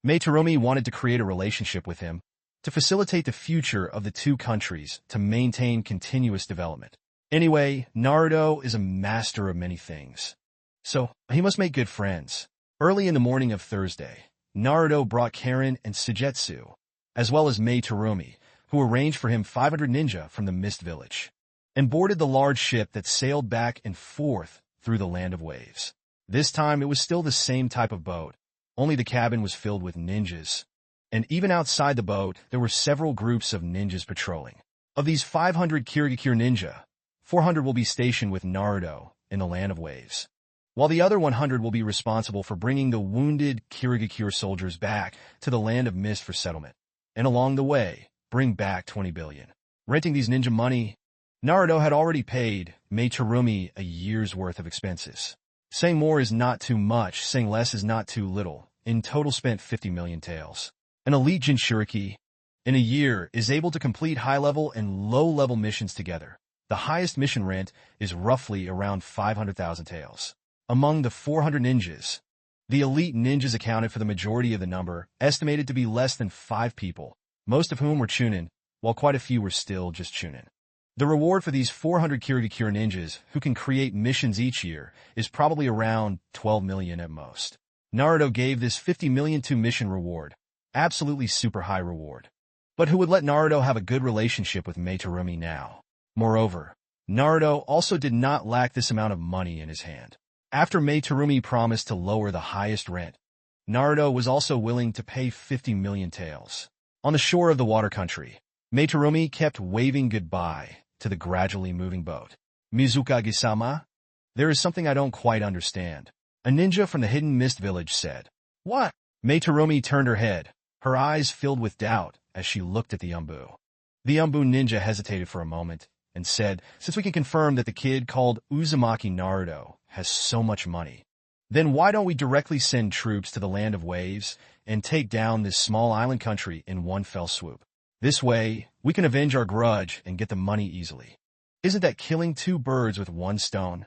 Mei Terumi wanted to create a relationship with him to facilitate the future of the two countries to maintain continuous development. Anyway, Naruto is a master of many things, so he must make good friends. Early in the morning of Thursday, Naruto brought Karen and Sujetsu, as well as Mei Terumi, who arranged for him 500 ninja from the Mist Village, and boarded the large ship that sailed back and forth through the land of waves. This time it was still the same type of boat, only the cabin was filled with ninjas, and even outside the boat there were several groups of ninjas patrolling. Of these 500 Kirigakure ninja, 400 will be stationed with Naruto in the land of waves, while the other 100 will be responsible for bringing the wounded Kirigakure soldiers back to the land of mist for settlement, and along the way, bring back 20 billion. Renting these ninja money, Naruto had already paid Mei Terumi a year's worth of expenses. Saying more is not too much, saying less is not too little. In total spent 50 million taels. An elite Jinchuriki, in a year, is able to complete high-level and low-level missions together. The highest mission rent is roughly around 500,000 taels. Among the 400 ninjas, the elite ninjas accounted for the majority of the number, estimated to be less than 5 people, most of whom were Chunin, while quite a few were still just Chunin. The reward for these 400 Kirigakure ninjas who can create missions each year is probably around 12 million at most. Naruto gave this 50 million to mission reward, absolutely super high reward. But who would let Naruto have a good relationship with Mei Terumi now? Moreover, Naruto also did not lack this amount of money in his hand. After Mei Terumi promised to lower the highest rent, Naruto was also willing to pay 50 million taels. On the shore of the water country, Mei Terumi kept waving goodbye to the gradually moving boat. Mizukage-sama? There is something I don't quite understand. A ninja from the hidden mist village said. What? Mei Terumi turned her head, Her eyes filled with doubt as she looked at the Umbu. The Umbu ninja hesitated for a moment and said, "Since we can confirm that the kid called Uzumaki Naruto has so much money, then why don't we directly send troops to the Land of Waves and take down this small island country in one fell swoop? This way, we can avenge our grudge and get the money easily. Isn't that killing two birds with one stone?"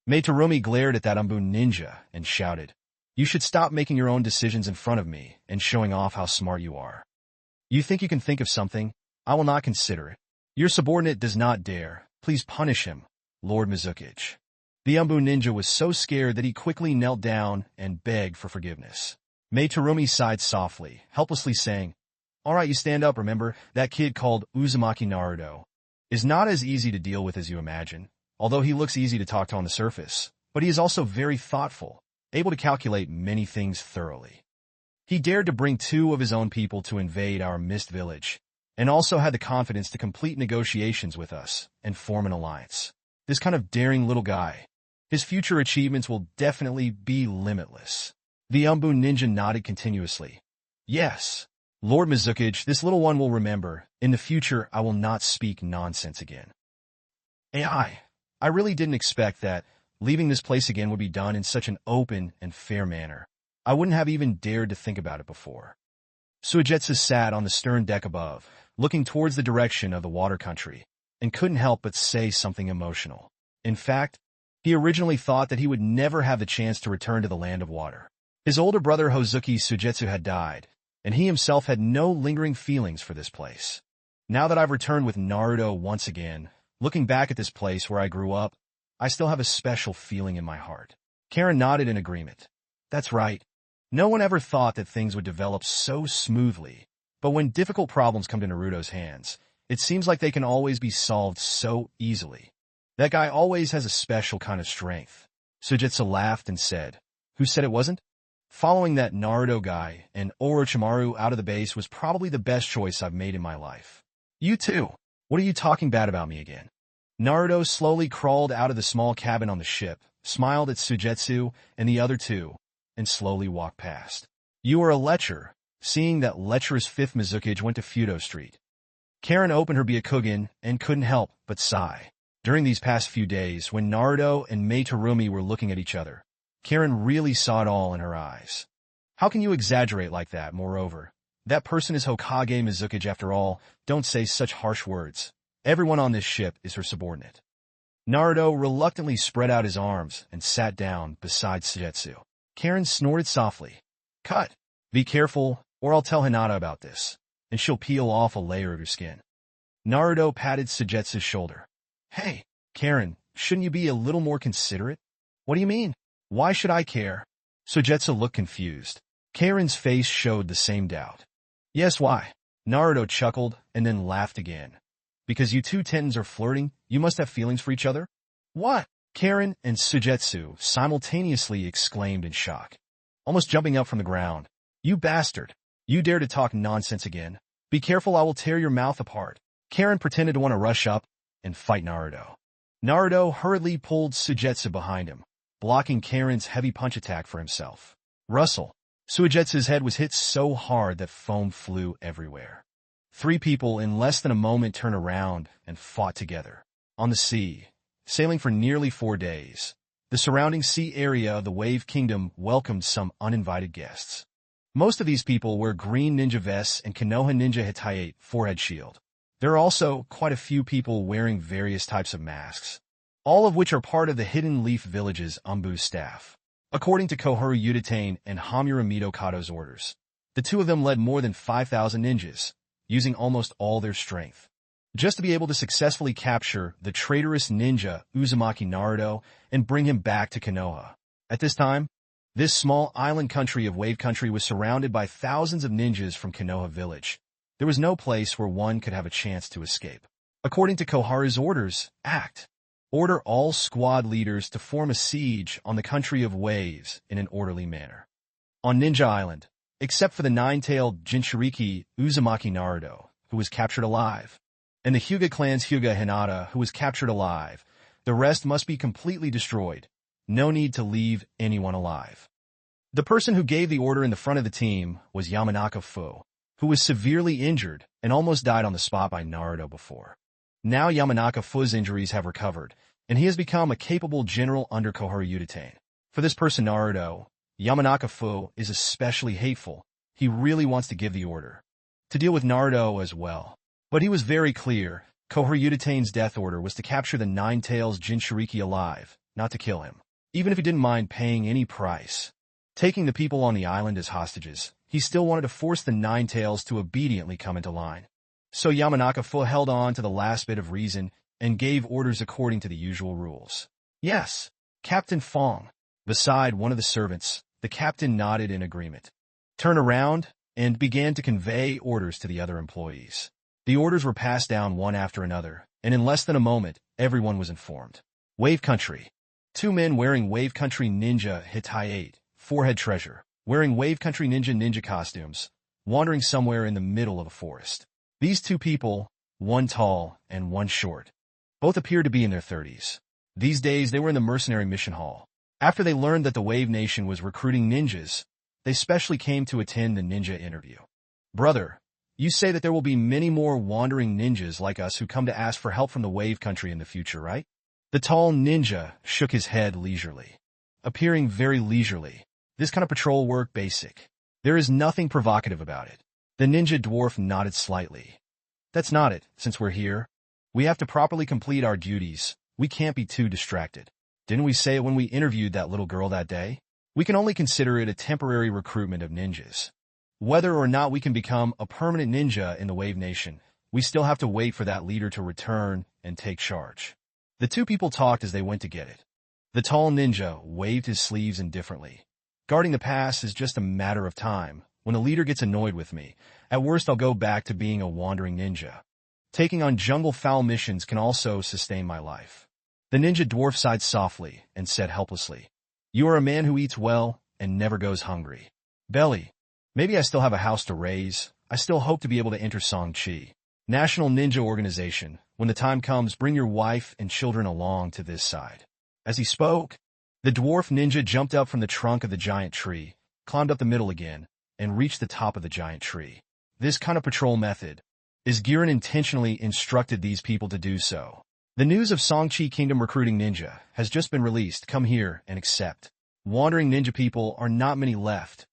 Meitarumi glared at that Umbu ninja and shouted, "You should stop making your own decisions in front of me and showing off how smart you are. You can think of something? I will not consider it. Your subordinate does not dare. Please punish him, Lord Mizukichi." The Umbu ninja was so scared that he quickly knelt down and begged for forgiveness. Meitarumi sighed softly, helplessly saying, "All right, you stand up, remember, that kid called Uzumaki Naruto is not as easy to deal with as you imagine, although he looks easy to talk to on the surface, but he is also very thoughtful, able to calculate many things thoroughly. He dared to bring 2 of his own people to invade our mist village, and also had the confidence to complete negotiations with us and form an alliance. This kind of daring little guy. His future achievements will definitely be limitless." The Umbu ninja nodded continuously. "Yes, Lord Mizukichi, this little one will remember. In the future, I will not speak nonsense again." I really didn't expect that leaving this place again would be done in such an open and fair manner. I wouldn't have even dared to think about it before. Suigetsu sat on the stern deck above, looking towards the direction of the water country, and couldn't help but say something emotional. In fact, he originally thought that he would never have the chance to return to the land of water. His older brother Hozuki Suigetsu had died, and he himself had no lingering feelings for this place. Now that I've returned with Naruto once again, looking back at this place where I grew up, I still have a special feeling in my heart. Karen nodded in agreement. That's right. No one ever thought that things would develop so smoothly, but when difficult problems come to Naruto's hands, it seems like they can always be solved so easily. That guy always has a special kind of strength. Suigetsu laughed and said, "Who said it wasn't? Following that Naruto guy and Orochimaru out of the base was probably the best choice I've made in my life." "You too. What are you talking bad about me again?" Naruto slowly crawled out of the small cabin on the ship, smiled at Suigetsu and the other 2, and slowly walked past. "You are a lecher," seeing that lecherous 5th Mizukichi went to Fudo Street. Karen opened her Byakugan and couldn't help but sigh. During these past few days, when Naruto and Meitarumi were looking at each other, Karen really saw it all in her eyes. How can you exaggerate like that, moreover? That person is Hokage Mizukichi after all. Don't say such harsh words. Everyone on this ship is her subordinate. Naruto reluctantly spread out his arms and sat down beside Suigetsu. Karen snorted softly. "Cut. Be careful, or I'll tell Hinata about this, and she'll peel off a layer of your skin." Naruto patted Suigetsu's shoulder. "Hey, Karen, shouldn't you be a little more considerate?" "What do you mean? Why should I care?" Suigetsu looked confused. Karen's face showed the same doubt. "Yes, why?" Naruto chuckled and then laughed again. "Because you 2 Titans are flirting, you must have feelings for each other?" "What?" Karen and Suigetsu simultaneously exclaimed in shock, almost jumping up from the ground. "You bastard! You dare to talk nonsense again? Be careful, I will tear your mouth apart." Karen pretended to want to rush up and fight Naruto. Naruto hurriedly pulled Suigetsu behind him, blocking Karen's heavy punch attack for himself. Rustle. Suigetsu's head was hit so hard that foam flew everywhere. 3 people in less than a moment turned around and fought together. On the sea, sailing for nearly 4 days, the surrounding sea area of the Wave Kingdom welcomed some uninvited guests. Most of these people wear green ninja vests and Konoha Ninja Hitayate forehead shield. There are also quite a few people wearing various types of masks, all of which are part of the Hidden Leaf Village's Umbu staff. According to Kohuru Udatane and Hamura Mitokado's orders, the 2 of them led more than 5,000 ninjas, using almost all their strength, just to be able to successfully capture the traitorous ninja Uzumaki Naruto and bring him back to Konoha. At this time, this small island country of Wave Country was surrounded by thousands of ninjas from Konoha Village. There was no place where one could have a chance to escape. According to Koharu's orders, order all squad leaders to form a siege on the country of waves in an orderly manner. On Ninja Island, except for the 9-tailed Jinchuriki Uzumaki Naruto, who was captured alive, and the Hyuga clan's Hyuga Hinata, who was captured alive, the rest must be completely destroyed. No need to leave anyone alive. The person who gave the order in the front of the team was Yamanaka Fu, who was severely injured and almost died on the spot by Naruto before. Now Yamanaka Fu's injuries have recovered, and he has become a capable general under Koharu Yutane. For this person Naruto, Yamanaka Fu is especially hateful. He really wants to give the order to deal with Naruto as well. But he was very clear. Koharu Yutane's death order was to capture the Nine-Tails Jinchuriki alive, not to kill him. Even if he didn't mind paying any price, taking the people on the island as hostages, he still wanted to force the Nine-Tails to obediently come into line. So Yamanaka Fu held on to the last bit of reason and gave orders according to the usual rules. Yes, Captain Fong. Beside one of the servants, the captain nodded in agreement, turned around, and began to convey orders to the other employees. The orders were passed down one after another, and in less than a moment, everyone was informed. Wave Country. 2 men wearing Wave Country Ninja Hitai 8, Forehead Treasure, wearing Wave Country ninja costumes, wandering somewhere in the middle of a forest. These 2 people, one tall and one short, both appeared to be in their 30s. These days, they were in the mercenary mission hall. After they learned that the Wave Nation was recruiting ninjas, they specially came to attend the ninja interview. Brother, you say that there will be many more wandering ninjas like us who come to ask for help from the Wave Country in the future, right? The tall ninja shook his head leisurely, appearing very leisurely. This kind of patrol work basic. There is nothing provocative about it. The ninja dwarf nodded slightly. That's not it, since we're here. We have to properly complete our duties. We can't be too distracted. Didn't we say it when we interviewed that little girl that day? We can only consider it a temporary recruitment of ninjas. Whether or not we can become a permanent ninja in the Wave Nation, we still have to wait for that leader to return and take charge. The 2 people talked as they went to get it. The tall ninja waved his sleeves indifferently. Guarding the pass is just a matter of time. When the leader gets annoyed with me, at worst I'll go back to being a wandering ninja. Taking on jungle fowl missions can also sustain my life. The ninja dwarf sighed softly and said helplessly, You are a man who eats well and never goes hungry. Belly. Maybe I still have a house to raise. I still hope to be able to enter Songchi National Ninja Organization. When the time comes, bring your wife and children along to this side. As he spoke, the dwarf ninja jumped up from the trunk of the giant tree, climbed up the middle again, and reached the top of the giant tree. This kind of patrol method is Giran intentionally instructed these people to do so. The news of Songchi Kingdom recruiting ninja has just been released. Come here and accept. Wandering ninja people are not many left.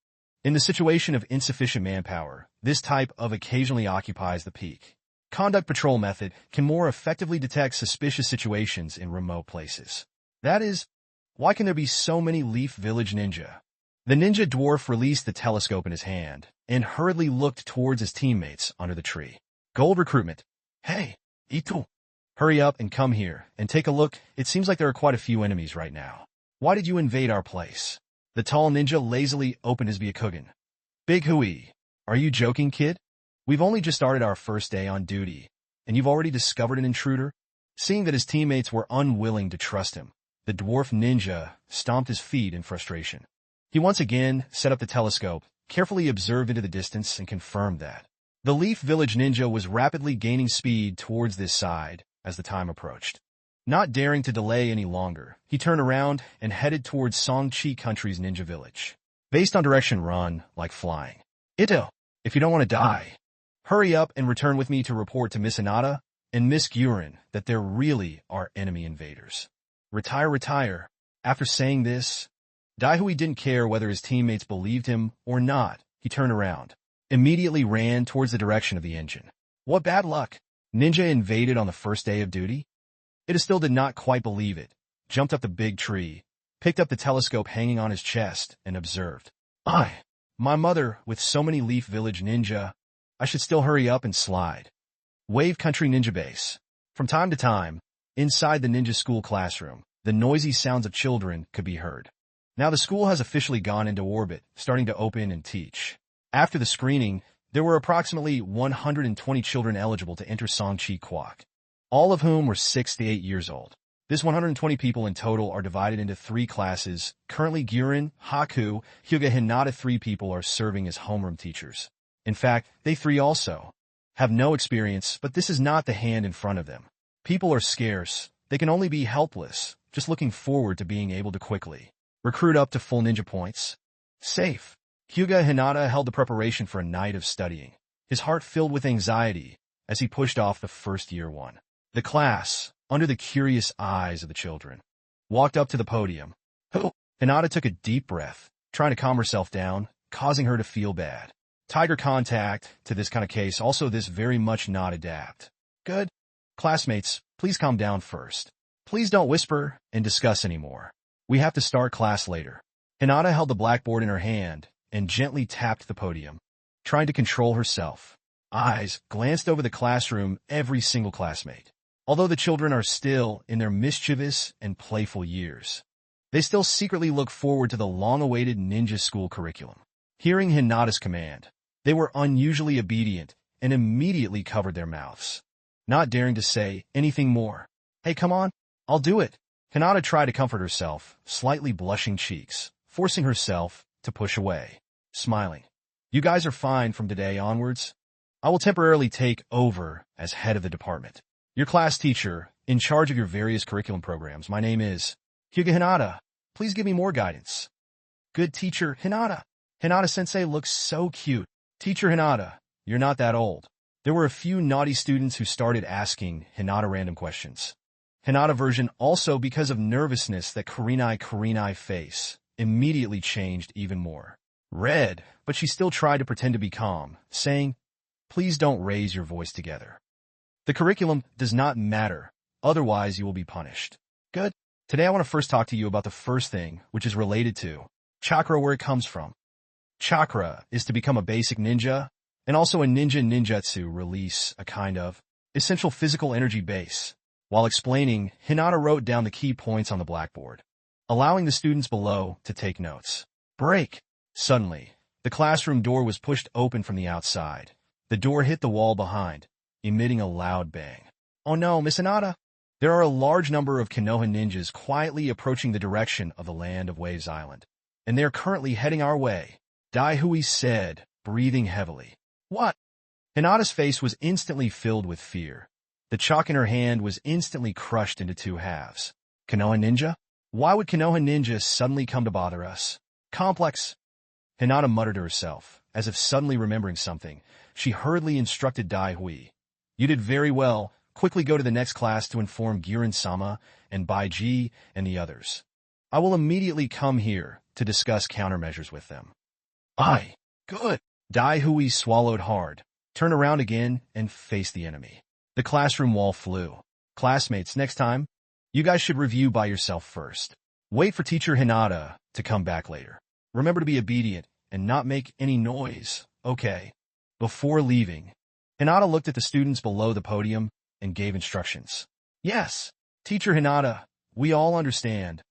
In the situation of insufficient manpower, this type of occasionally occupies the peak. Conduct patrol method can more effectively detect suspicious situations in remote places. That is, why can there be so many Leaf Village ninja? The ninja dwarf released the telescope in his hand and hurriedly looked towards his teammates under the tree. Gold recruitment. Hey, Ito. Hurry up and come here and take a look. It seems like there are quite a few enemies right now. Why did you invade our place? The tall ninja lazily opened his Byakugan. Big Hui. Are you joking, kid? We've only just started our first day on duty, and you've already discovered an intruder? Seeing that his teammates were unwilling to trust him, the dwarf ninja stomped his feet in frustration. He once again set up the telescope, carefully observed into the distance, and confirmed that the Leaf Village ninja was rapidly gaining speed towards this side as the time approached. Not daring to delay any longer, he turned around and headed towards Songchi Country's ninja village. Based on direction, run like flying. Ito, if you don't want to die, hurry up and return with me to report to Miss Hinata and Miss Gurin that there really are enemy invaders. Retire. After saying this, Daihui didn't care whether his teammates believed him or not. He turned around, immediately ran towards the direction of the engine. What bad luck! Ninja invaded on the first day of duty? It still did not quite believe it, jumped up the big tree, picked up the telescope hanging on his chest, and observed. My mother, with so many Leaf Village ninja, I should still hurry up and slide. Wave Country Ninja Base. From time to time, inside the ninja school classroom, the noisy sounds of children could be heard. Now the school has officially gone into orbit, starting to open and teach. After the screening, there were approximately 120 children eligible to enter Songchi Kwak, all of whom were 6 to 8 years old. This 120 people in total are divided into 3 classes. Currently, Gurin, Haku, Hyuga, Hinata 3 people are serving as homeroom teachers. In fact, they 3 also have no experience, but this is not the hand in front of them. People are scarce. They can only be helpless, just looking forward to being able to quickly recruit up to full ninja points. Safe. Hyuga Hinata held the preparation for a night of studying, his heart filled with anxiety as he pushed off the first year one. The class, under the curious eyes of the children, walked up to the podium. Hinata took a deep breath, trying to calm herself down, causing her to feel bad. Tiger contact to this kind of case, also this very much not adapt. Good. Classmates, please calm down first. Please don't whisper and discuss anymore. We have to start class later. Hinata held the blackboard in her hand and gently tapped the podium, trying to control herself. Eyes glanced over the classroom, every single classmate. Although the children are still in their mischievous and playful years, they still secretly look forward to the long-awaited ninja school curriculum. Hearing Hinata's command, they were unusually obedient and immediately covered their mouths, not daring to say anything more. Hey, come on, I'll do it. Hinata tried to comfort herself, slightly blushing cheeks, forcing herself to push away, smiling. You guys are fine from today onwards. I will temporarily take over as head of the department. Your class teacher, in charge of your various curriculum programs. My name is Hyuga Hinata. Please give me more guidance. Good teacher, Hinata. Hinata-sensei looks so cute. Teacher Hinata, you're not that old. There were a few naughty students who started asking Hinata random questions. Hinata version also, because of nervousness that Kurenai face, immediately changed even more. Red, but she still tried to pretend to be calm, saying, please don't raise your voice together. The curriculum does not matter, otherwise you will be punished. Good. Today I want to first talk to you about the first thing, which is related to chakra, where it comes from. Chakra is to become a basic ninja, and also a ninja ninjutsu release a kind of essential physical energy base. While explaining, Hinata wrote down the key points on the blackboard, allowing the students below to take notes. Break. Suddenly, the classroom door was pushed open from the outside. The door hit the wall behind, emitting a loud bang. Oh no, Miss Hinata! There are a large number of Konoha ninjas quietly approaching the direction of the land of Waves Island, and they are currently heading our way. Daihui said, breathing heavily. What? Hinata's face was instantly filled with fear. The chalk in her hand was instantly crushed into two halves. Konoha ninja? Why would Konoha ninja suddenly come to bother us? Complex. Hinata muttered to herself, as if suddenly remembering something. She hurriedly instructed Daihui. You did very well. Quickly go to the next class to inform Girin-sama and Baiji and the others. I will immediately come here to discuss countermeasures with them. Aye. Good. Daihui swallowed hard, turned around again, and faced the enemy. The classroom wall flew. Classmates, next time, you guys should review by yourself first. Wait for teacher Hinata to come back later. Remember to be obedient and not make any noise, okay? Before leaving, Hinata looked at the students below the podium and gave instructions. Yes, teacher Hinata, we all understand.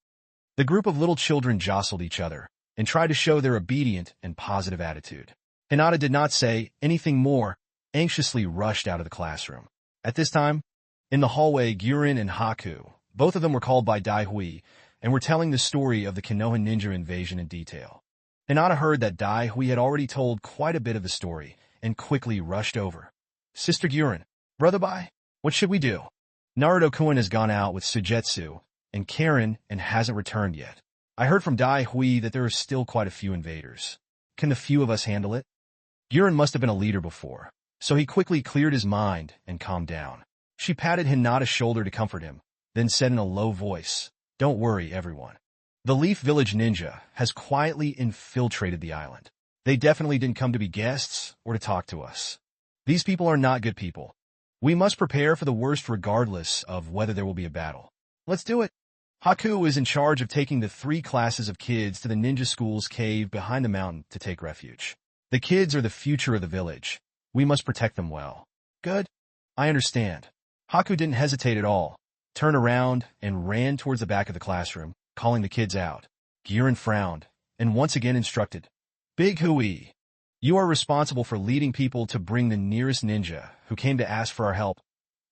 The group of little children jostled each other and tried to show their obedient and positive attitude. Hinata did not say anything more, anxiously rushed out of the classroom. At this time, in the hallway, Girin and Haku, both of them were called by Daihui, and were telling the story of the Konoha ninja invasion in detail. Hinata heard that Daihui had already told quite a bit of the story, and quickly rushed over. Sister Girin, Brother Bai, what should we do? Naruto-kun has gone out with Sujetsu and Karen and hasn't returned yet. I heard from Daihui that there are still quite a few invaders. Can the few of us handle it? Girin must have been a leader before, so he quickly cleared his mind and calmed down. She patted Hinata's shoulder to comfort him, then said in a low voice, don't worry, everyone. The Leaf Village Ninja has quietly infiltrated the island. They definitely didn't come to be guests or to talk to us. These people are not good people. We must prepare for the worst regardless of whether there will be a battle. Let's do it. Haku is in charge of taking the 3 classes of kids to the ninja school's cave behind the mountain to take refuge. The kids are the future of the village. We must protect them well. Good. I understand. Haku didn't hesitate at all, turned around and ran towards the back of the classroom, calling the kids out. Girin frowned and once again instructed. Big Hui, you are responsible for leading people to bring the nearest ninja who came to ask for our help.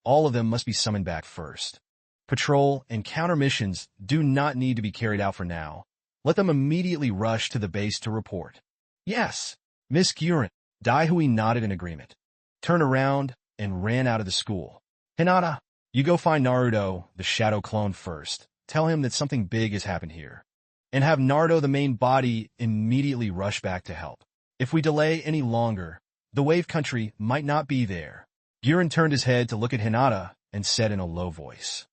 All of them must be summoned back first. Patrol and counter missions do not need to be carried out for now. Let them immediately rush to the base to report. Yes, Miss Girin. Daihui nodded in agreement, turned around, and ran out of the school. Hinata, you go find Naruto, the shadow clone, first. Tell him that something big has happened here. and have Naruto, the main body, immediately rush back to help. If we delay any longer, the wave country might not be there. Girin turned his head to look at Hinata and said in a low voice.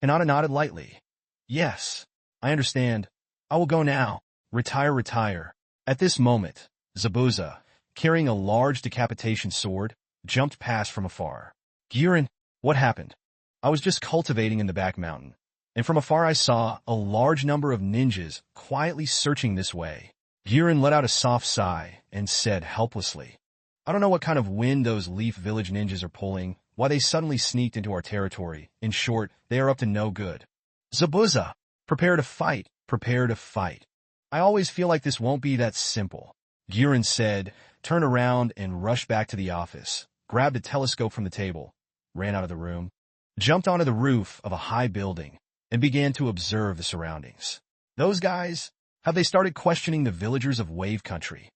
Hinata nodded lightly. Yes, I understand. I will go now. Retire, retire. At this moment, Zabuza, carrying a large decapitation sword, jumped past from afar. Girin, what happened? I was just cultivating in the back mountain, and from afar I saw a large number of ninjas quietly searching this way. Girin let out a soft sigh and said helplessly, I don't know what kind of wind those Leaf Village ninjas are pulling, why they suddenly sneaked into our territory. In short, they are up to no good. Zabuza, prepare to fight, prepare to fight. I always feel like this won't be that simple. Girin said, turned around and rushed back to the office, grabbed a telescope from the table, ran out of the room, jumped onto the roof of a high building, and began to observe the surroundings. Those guys, have they started questioning the villagers of Wave Country?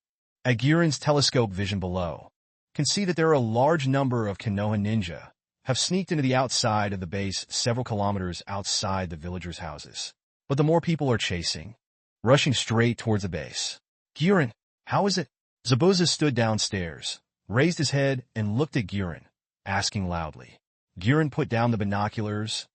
At Girin's telescope vision below, can see that there are a large number of Konoha ninja, have sneaked into the outside of the base several kilometers outside the villagers' houses. But the more people are chasing, rushing straight towards the base. Girin, how is it? Zabuza stood downstairs, raised his head, and looked at Girin, asking loudly. Girin put down the binoculars,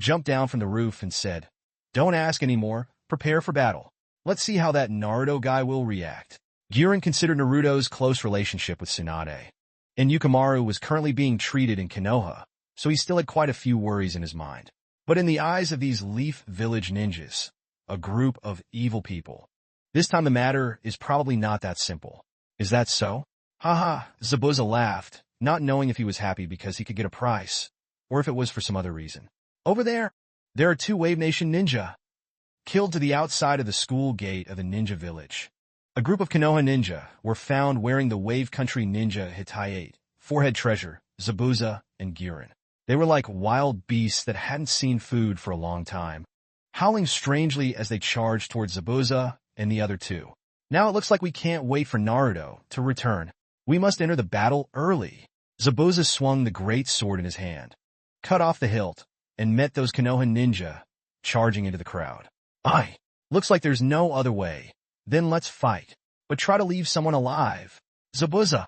jumped down from the roof, and said, Don't ask anymore, prepare for battle. Let's see how that Naruto guy will react. Girin considered Naruto's close relationship with Tsunade, and Yukimaru was currently being treated in Konoha, so he still had quite a few worries in his mind. But in the eyes of these Leaf Village ninjas, a group of evil people, this time the matter is probably not that simple. Is that so? Haha, Zabuza laughed, not knowing if he was happy because he could get a prize, or if it was for some other reason. Over there are 2 Wave Nation ninja, killed to the outside of the school gate of the ninja village. A group of Konoha ninja were found wearing the Wave Country ninja Hitayate, Forehead Treasure, Zabuza, and Girin. They were like wild beasts that hadn't seen food for a long time, howling strangely as they charged towards Zabuza and the other 2. Now it looks like we can't wait for Naruto to return. We must enter the battle early. Zabuza swung the great sword in his hand, cut off the hilt, and met those Konoha ninja charging into the crowd. Aye, looks like there's no other way. Then let's fight, but try to leave someone alive. Zabuza.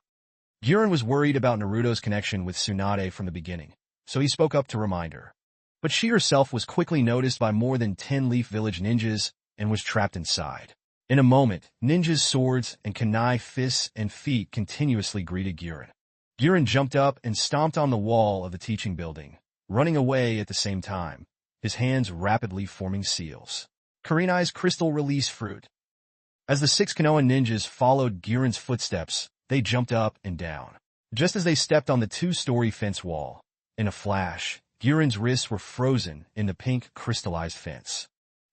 Girin was worried about Naruto's connection with Tsunade from the beginning, so he spoke up to remind her. But she herself was quickly noticed by more than 10 Leaf Village ninjas and was trapped inside. In a moment, ninjas' swords and kunai fists and feet continuously greeted Girin. Girin jumped up and stomped on the wall of the teaching building, running away at the same time, his hands rapidly forming seals. Kurenai's crystal release fruit. As the 6 Konoha ninjas followed Girin's footsteps, they jumped up and down. Just as they stepped on the 2-story fence wall, in a flash, Girin's wrists were frozen in the pink crystallized fence.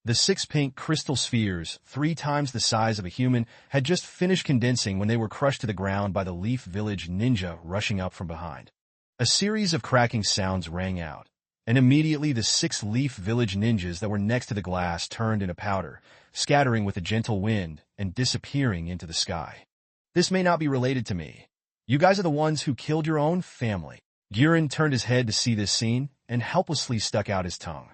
The 6 pink crystal spheres, 3 times the size of a human, had just finished condensing when they were crushed to the ground by the Leaf Village ninja rushing up from behind. A series of cracking sounds rang out, and immediately the 6 Leaf Village ninjas that were next to the glass turned into powder, scattering with a gentle wind and disappearing into the sky. This may not be related to me. You guys are the ones who killed your own family. Girin turned his head to see this scene and helplessly stuck out his tongue.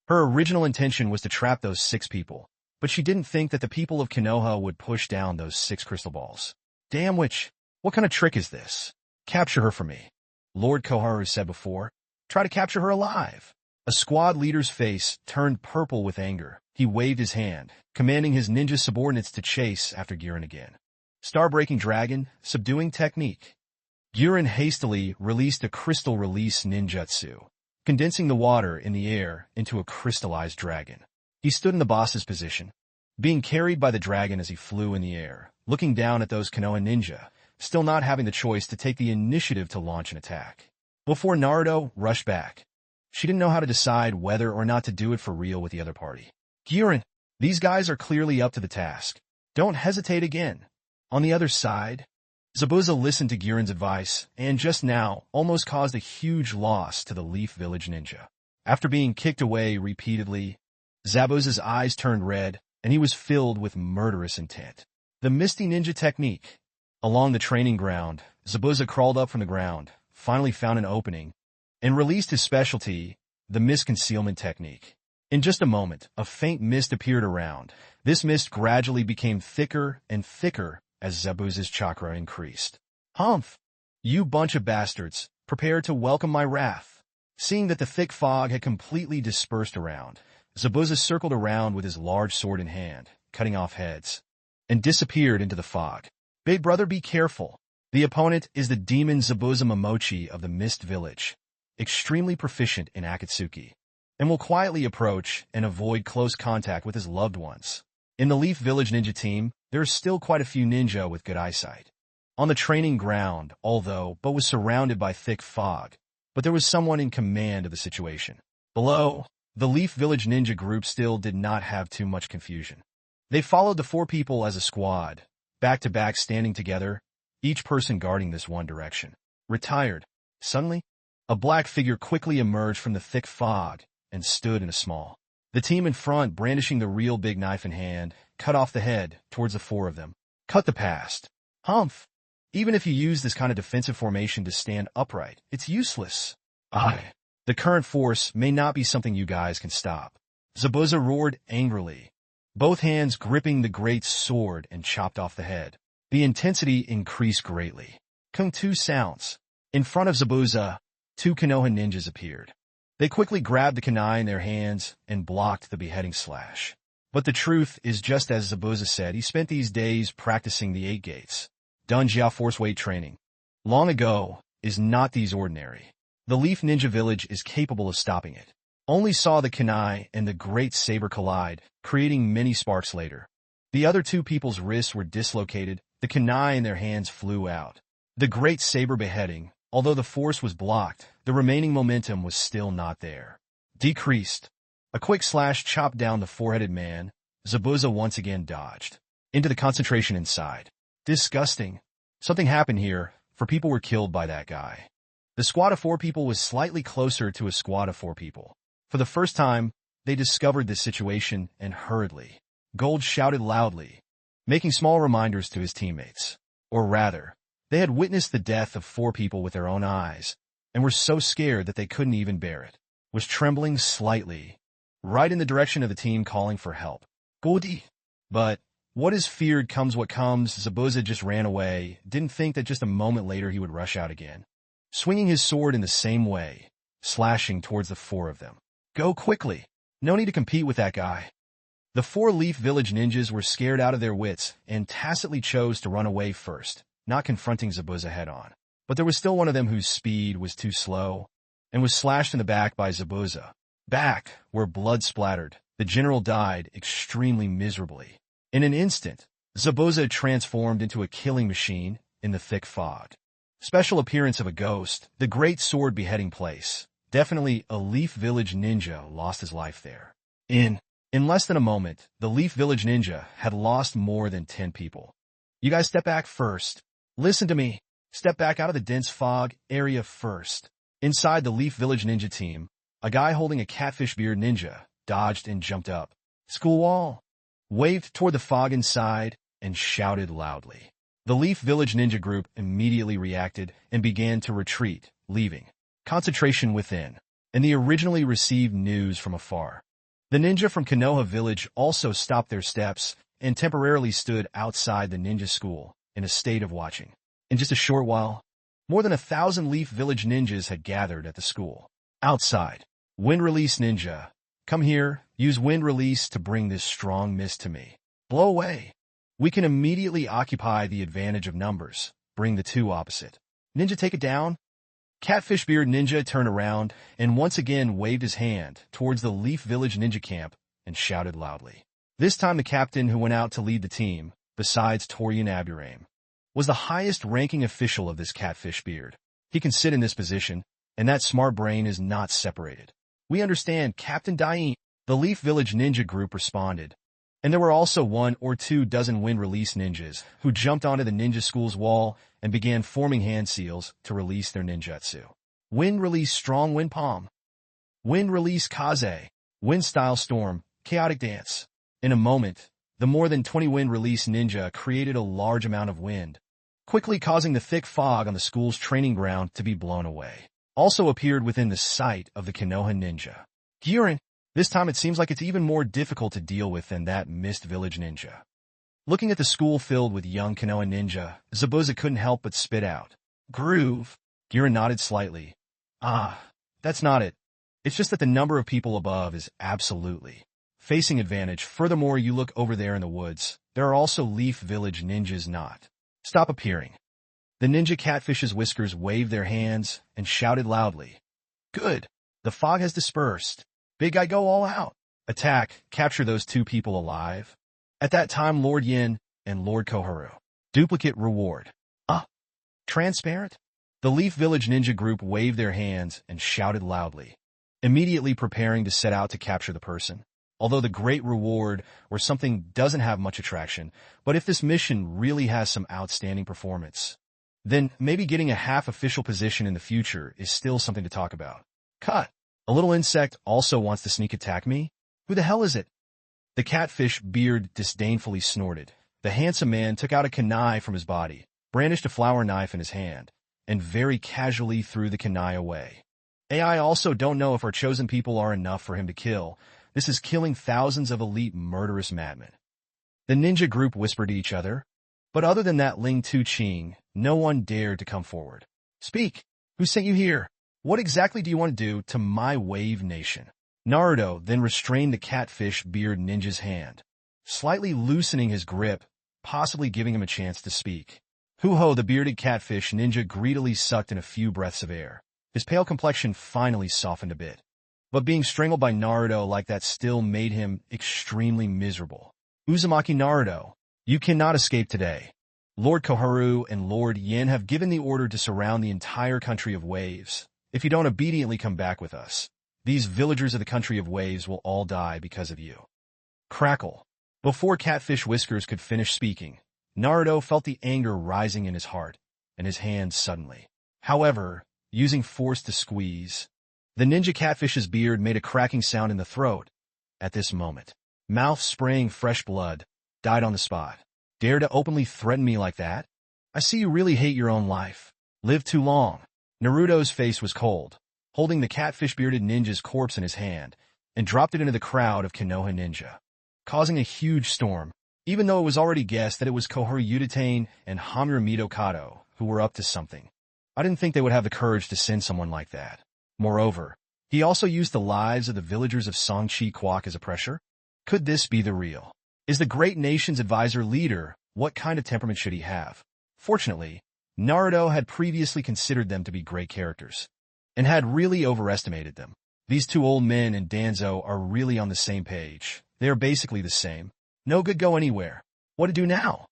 Her original intention was to trap those 6 people, but she didn't think that the people of Konoha would push down those 6 crystal balls. Damn witch, what kind of trick is this? Capture her for me. Lord Koharu said before. Try to capture her alive. A squad leader's face turned purple with anger. He waved his hand, commanding his ninja subordinates to chase after Girin again. Star-breaking dragon, subduing technique. Girin hastily released a crystal release ninjutsu, condensing the water in the air into a crystallized dragon. He stood in the boss's position, being carried by the dragon as he flew in the air, looking down at those Konoha ninja, still not having the choice to take the initiative to launch an attack. Before Naruto rushed back, she didn't know how to decide whether or not to do it for real with the other party. Girin, these guys are clearly up to the task. Don't hesitate again. On the other side, Zabuza listened to Girin's advice and just now almost caused a huge loss to the Leaf Village ninja. After being kicked away repeatedly, Zabuza's eyes turned red and he was filled with murderous intent. The Misty Ninja technique. Along the training ground, Zabuza crawled up from the ground, finally found an opening, and released his specialty, the misconcealment technique. In just a moment, a faint mist appeared around. This mist gradually became thicker and thicker as Zabuza's chakra increased. Humph! You bunch of bastards, prepare to welcome my wrath. Seeing that the thick fog had completely dispersed around, Zabuza circled around with his large sword in hand, cutting off heads, and disappeared into the fog. Big brother, be careful. The opponent is the demon Zabuza Momochi of the Mist Village, extremely proficient in Akatsuki, and will quietly approach and avoid close contact with his loved ones. In the Leaf Village ninja team, there are still quite a few ninja with good eyesight. On the training ground, but was surrounded by thick fog, but there was someone in command of the situation. Below, the Leaf Village ninja group still did not have too much confusion. They followed the 4 people as a squad, back to back standing together, each person guarding this one direction. Retired. Suddenly, a black figure quickly emerged from the thick fog and stood in a small. The team in front, brandishing the real big knife in hand, cut off the head towards the 4 of them. Cut the past. Humph! Even if you use this kind of defensive formation to stand upright, it's useless. The current force may not be something you guys can stop. Zabuza roared angrily, both hands gripping the great sword, and chopped off the head. The intensity increased greatly. Kung Tu sounds. In front of Zabuza, 2 Konoha ninjas appeared. They quickly grabbed the kunai in their hands and blocked the beheading slash. But the truth is, just as Zabuza said, he spent these days practicing the 8 gates. Dunjia force weight training. Long ago, is not these ordinary. The Leaf Ninja Village is capable of stopping it. Only saw the kunai and the great saber collide, creating many sparks later. The other 2 people's wrists were dislocated, the kunai in their hands flew out. The great saber beheading, although the force was blocked, the remaining momentum was still not there. Decreased. A quick slash chopped down the 4-headed man. Zabuza once again dodged into the concentration inside. Disgusting. Something happened here, for people were killed by that guy. The squad of 4 people was slightly closer to a squad of 4 people. For the first time, they discovered this situation, and hurriedly, Gold shouted loudly, making small reminders to his teammates. Or rather, they had witnessed the death of 4 people with their own eyes, and were so scared that they couldn't even bear it. Was trembling slightly, right in the direction of the team calling for help. Goldie! But what is feared comes what comes. Zabuza just ran away, didn't think that just a moment later he would rush out again, swinging his sword in the same way, slashing towards the 4 of them. Go quickly. No need to compete with that guy. The 4 Leaf Village ninjas were scared out of their wits and tacitly chose to run away first, not confronting Zabuza head-on. But there was still one of them whose speed was too slow, and was slashed in the back by Zabuza. Back, where blood splattered, the general died extremely miserably. In an instant, Zabuza transformed into a killing machine in the thick fog. Special appearance of a ghost, the great sword beheading place. Definitely a Leaf Village ninja lost his life there. In less than a moment, the Leaf Village ninja had lost more than 10 people. You guys step back first. Listen to me. Step back out of the dense fog area first. Inside the Leaf Village ninja team, a guy holding a catfish beard ninja dodged and jumped up. School wall. Waved toward the fog inside, and shouted loudly. The Leaf Village ninja group immediately reacted and began to retreat, leaving concentration within, and the originally received news from afar. The ninja from Konoha Village also stopped their steps and temporarily stood outside the ninja school in a state of watching. In just a short while, more than 1,000 Leaf Village ninjas had gathered at the school. Outside, Wind Release Ninja. Come here, use Wind Release to bring this strong mist to me. Blow away. We can immediately occupy the advantage of numbers. Bring the 2 opposite. Ninja, take it down. Catfish Beard Ninja turned around and once again waved his hand towards the Leaf Village ninja camp and shouted loudly. This time the captain who went out to lead the team, besides Torian Aburaim, was the highest-ranking official of this Catfish Beard. He can sit in this position, and that smart brain is not separated. We understand, Captain Dain. The Leaf Village ninja group responded, and there were also 1 or 2 dozen Wind Release ninjas who jumped onto the ninja school's wall and began forming hand seals to release their ninjutsu. Wind Release Strong Wind Palm. Wind Release Kaze. Wind Style Storm. Chaotic Dance. In a moment, the more than 20 Wind Release ninja created a large amount of wind, quickly causing the thick fog on the school's training ground to be blown away. Also appeared within the sight of the Konoha ninja. Gyurin, This time it seems like it's even more difficult to deal with than that Mist Village ninja. Looking at the school filled with young Konoha ninja, Zabuza couldn't help but spit out. Groove. Giran nodded slightly. Ah, that's not it. It's just that the number of people above is absolutely facing advantage. Furthermore, you look over there in the woods. There are also Leaf Village ninjas not. Stop appearing. The ninja catfish's whiskers waved their hands and shouted loudly. Good. The fog has dispersed. Big Guy, go all out. Attack, capture those two people alive. At that time, Lord Yin and Lord Koharu. Duplicate reward. Transparent? The Leaf Village ninja group waved their hands and shouted loudly, immediately preparing to set out to capture the person. Although the great reward or something doesn't have much attraction, but if this mission really has some outstanding performance, then maybe getting a half-official position in the future is still something to talk about. Cut. A little insect also wants to sneak attack me? Who the hell is it? The catfish beard disdainfully snorted. The handsome man took out a kunai from his body, brandished a flower knife in his hand, and very casually threw the kunai away. I also don't know if our chosen people are enough for him to kill. This is killing thousands of elite murderous madmen. The ninja group whispered to each other, but other than that Ling Tu Ching, no one dared to come forward. Speak! Who sent you here? What exactly do you want to do to my wave nation? Naruto then restrained the catfish beard ninja's hand, slightly loosening his grip, possibly giving him a chance to speak. Hu-Ho, the bearded catfish ninja, greedily sucked in a few breaths of air. His pale complexion finally softened a bit. But being strangled by Naruto like that still made him extremely miserable. Uzumaki Naruto, you cannot escape today. Lord Koharu and Lord Yin have given the order to surround the entire country of waves. If you don't obediently come back with us, these villagers of the country of waves will all die because of you. Crackle. Before Catfish Whiskers could finish speaking, Naruto felt the anger rising in his heart, and his hand suddenly. However, using force to squeeze, the ninja catfish's beard made a cracking sound in the throat. At this moment, mouth spraying fresh blood, died on the spot. Dare to openly threaten me like that? I see you really hate your own life. Live too long. Naruto's face was cold, holding the catfish-bearded ninja's corpse in his hand, and dropped it into the crowd of Konoha ninja, causing a huge storm, even though it was already guessed that it was Koharu Udatane and Hamura Midokado who were up to something. I didn't think they would have the courage to send someone like that. Moreover, he also used the lives of the villagers of Songchi Quak as a pressure. Could this be the real? Is the great nation's advisor leader? What kind of temperament should he have? Fortunately, Naruto had previously considered them to be great characters, and had really overestimated them. These two old men and Danzo are really on the same page. They are basically the same. No good go anywhere. What to do now?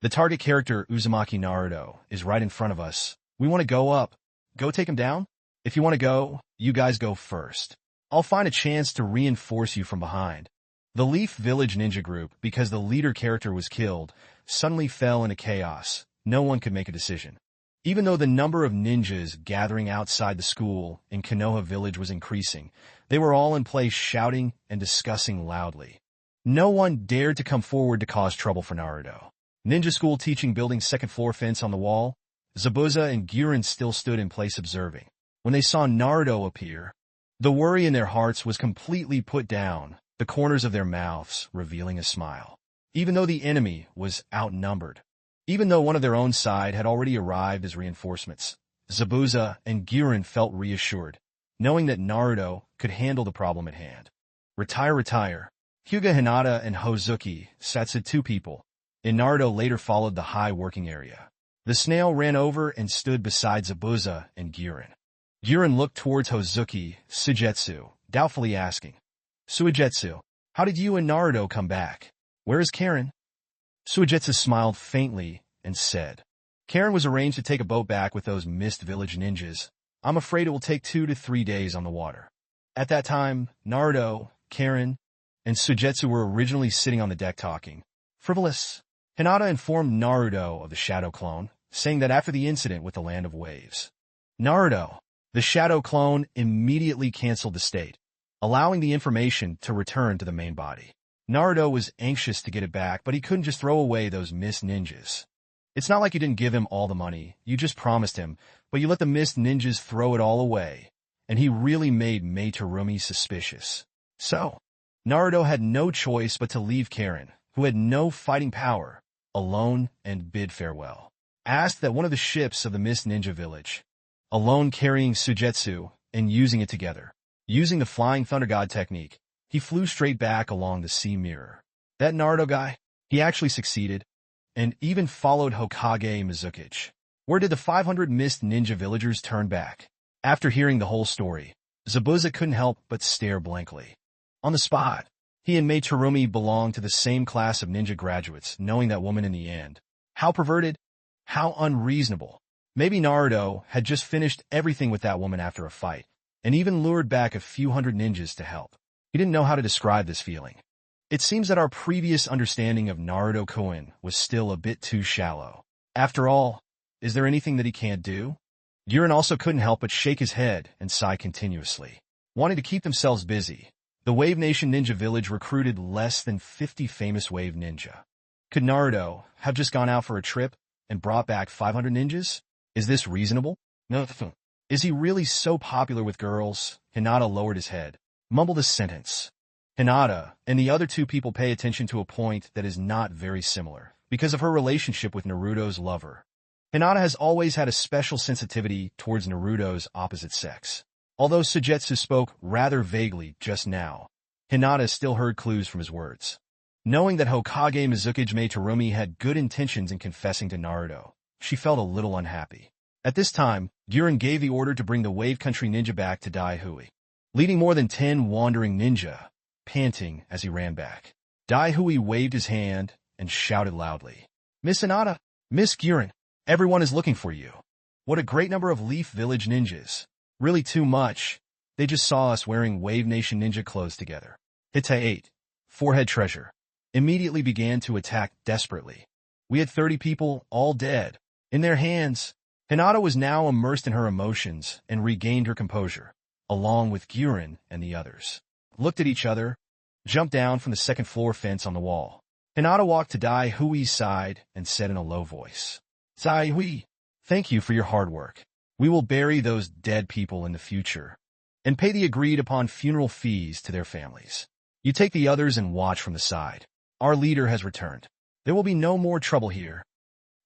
The target character, Uzumaki Naruto, is right in front of us. We want to go up. Go take him down? If you want to go, you guys go first. I'll find a chance to reinforce you from behind. The Leaf Village ninja group, because the leader character was killed, suddenly fell into chaos. No one could make a decision. Even though the number of ninjas gathering outside the school in Konoha Village was increasing, they were all in place shouting and discussing loudly. No one dared to come forward to cause trouble for Naruto. Ninja school teaching building's second-floor fence on the wall, Zabuza and Giran still stood in place observing. When they saw Naruto appear, the worry in their hearts was completely put down, the corners of their mouths revealing a smile. Even though the enemy was outnumbered, even though one of their own side had already arrived as reinforcements, Zabuza and Giran felt reassured, knowing that Naruto could handle the problem at hand. Retire. Hyuga Hinata and Hozuki Satsu, two people, and Naruto later followed the high working area. The snail ran over and stood beside Zabuza and Giran. Giran looked towards Hozuki Suigetsu, doubtfully asking, Suigetsu, how did you and Naruto come back? Where is Karen? Suigetsu smiled faintly and said, Karen was arranged to take a boat back with those Mist Village ninjas. I'm afraid it will take 2 to 3 days on the water. At that time, Naruto, Karen, and Suigetsu were originally sitting on the deck talking. Frivolous. Hinata informed Naruto of the Shadow Clone, saying that after the incident with the Land of Waves, Naruto, the Shadow Clone, immediately canceled the state, allowing the information to return to the main body. Naruto was anxious to get it back, but he couldn't just throw away those Mist ninjas. It's not like you didn't give him all the money, you just promised him, but you let the Mist ninjas throw it all away, and he really made Mei Terumi suspicious. So, Naruto had no choice but to leave Karen, who had no fighting power, alone and bid farewell. Asked that one of the ships of the Mist Ninja Village, alone carrying Sujetsu and using it together. Using the Flying Thunder God technique, he flew straight back along the sea mirror. That Naruto guy, he actually succeeded, and even followed Hokage Mizukichi. Where did the 500 Mist Ninja villagers turn back? After hearing the whole story, Zabuza couldn't help but stare blankly. On the spot, he and Mei Terumi belonged to the same class of ninja graduates, knowing that woman in the end. How perverted, how unreasonable. Maybe Naruto had just finished everything with that woman after a fight, and even lured back a few hundred ninjas to help. He didn't know how to describe this feeling. It seems that our previous understanding of Naruto-kun was still a bit too shallow. After all, is there anything that he can't do? Guren also couldn't help but shake his head and sigh continuously. Wanting to keep themselves busy, the Wave Nation Ninja Village recruited less than 50 famous Wave Ninja. Could Naruto have just gone out for a trip and brought back 500 ninjas? Is this reasonable? No. Is he really so popular with girls? Hinata lowered his head, mumbled a sentence. Hinata and the other two people pay attention to a point that is not very similar, because of her relationship with Naruto's lover. Hinata has always had a special sensitivity towards Naruto's opposite sex. Although Sujetsu spoke rather vaguely just now, Hinata still heard clues from his words. Knowing that Hokage Mizukichi Mei Terumi had good intentions in confessing to Naruto, she felt a little unhappy. At this time, Guren gave the order to bring the Wave Country ninja back to Dai Hui, leading more than 10 wandering ninja, panting as he ran back. Dai Hui waved his hand and shouted loudly, "Miss Hinata, Miss Guren, everyone is looking for you. What a great number of Leaf Village ninjas. Really too much. They just saw us wearing Wave Nation ninja clothes together." Hittite 8, Forehead Treasure, immediately began to attack desperately. We had 30 people, all dead. In their hands, Hinata was now immersed in her emotions and regained her composure, along with Guren and the others. Looked at each other, jumped down from the second-floor fence on the wall. Hinata walked to Dai Hui's side and said in a low voice, "Dai Hui, thank you for your hard work. We will bury those dead people in the future and pay the agreed-upon funeral fees to their families. You take the others and watch from the side. Our leader has returned. There will be no more trouble here."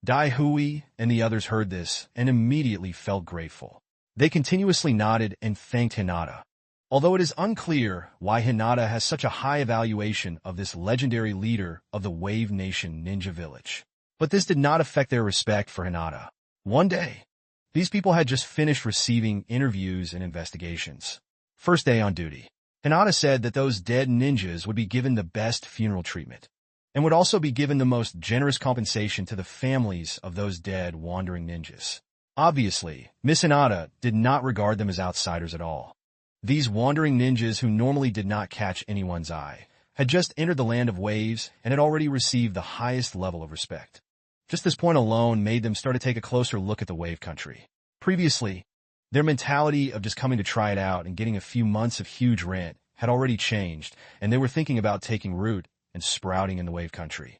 Dai Hui and the others heard this and immediately felt grateful. They continuously nodded and thanked Hinata. Although it is unclear why Hinata has such a high evaluation of this legendary leader of the Wave Nation Ninja Village. But this did not affect their respect for Hinata. One day, these people had just finished receiving interviews and investigations. First day on duty, Hinata said that those dead ninjas would be given the best funeral treatment, and would also be given the most generous compensation to the families of those dead wandering ninjas. Obviously, Miss Hinata did not regard them as outsiders at all. These wandering ninjas who normally did not catch anyone's eye had just entered the land of waves and had already received the highest level of respect. Just this point alone made them start to take a closer look at the wave country. Previously, their mentality of just coming to try it out and getting a few months of huge rent had already changed, and they were thinking about taking root and sprouting in the wave country.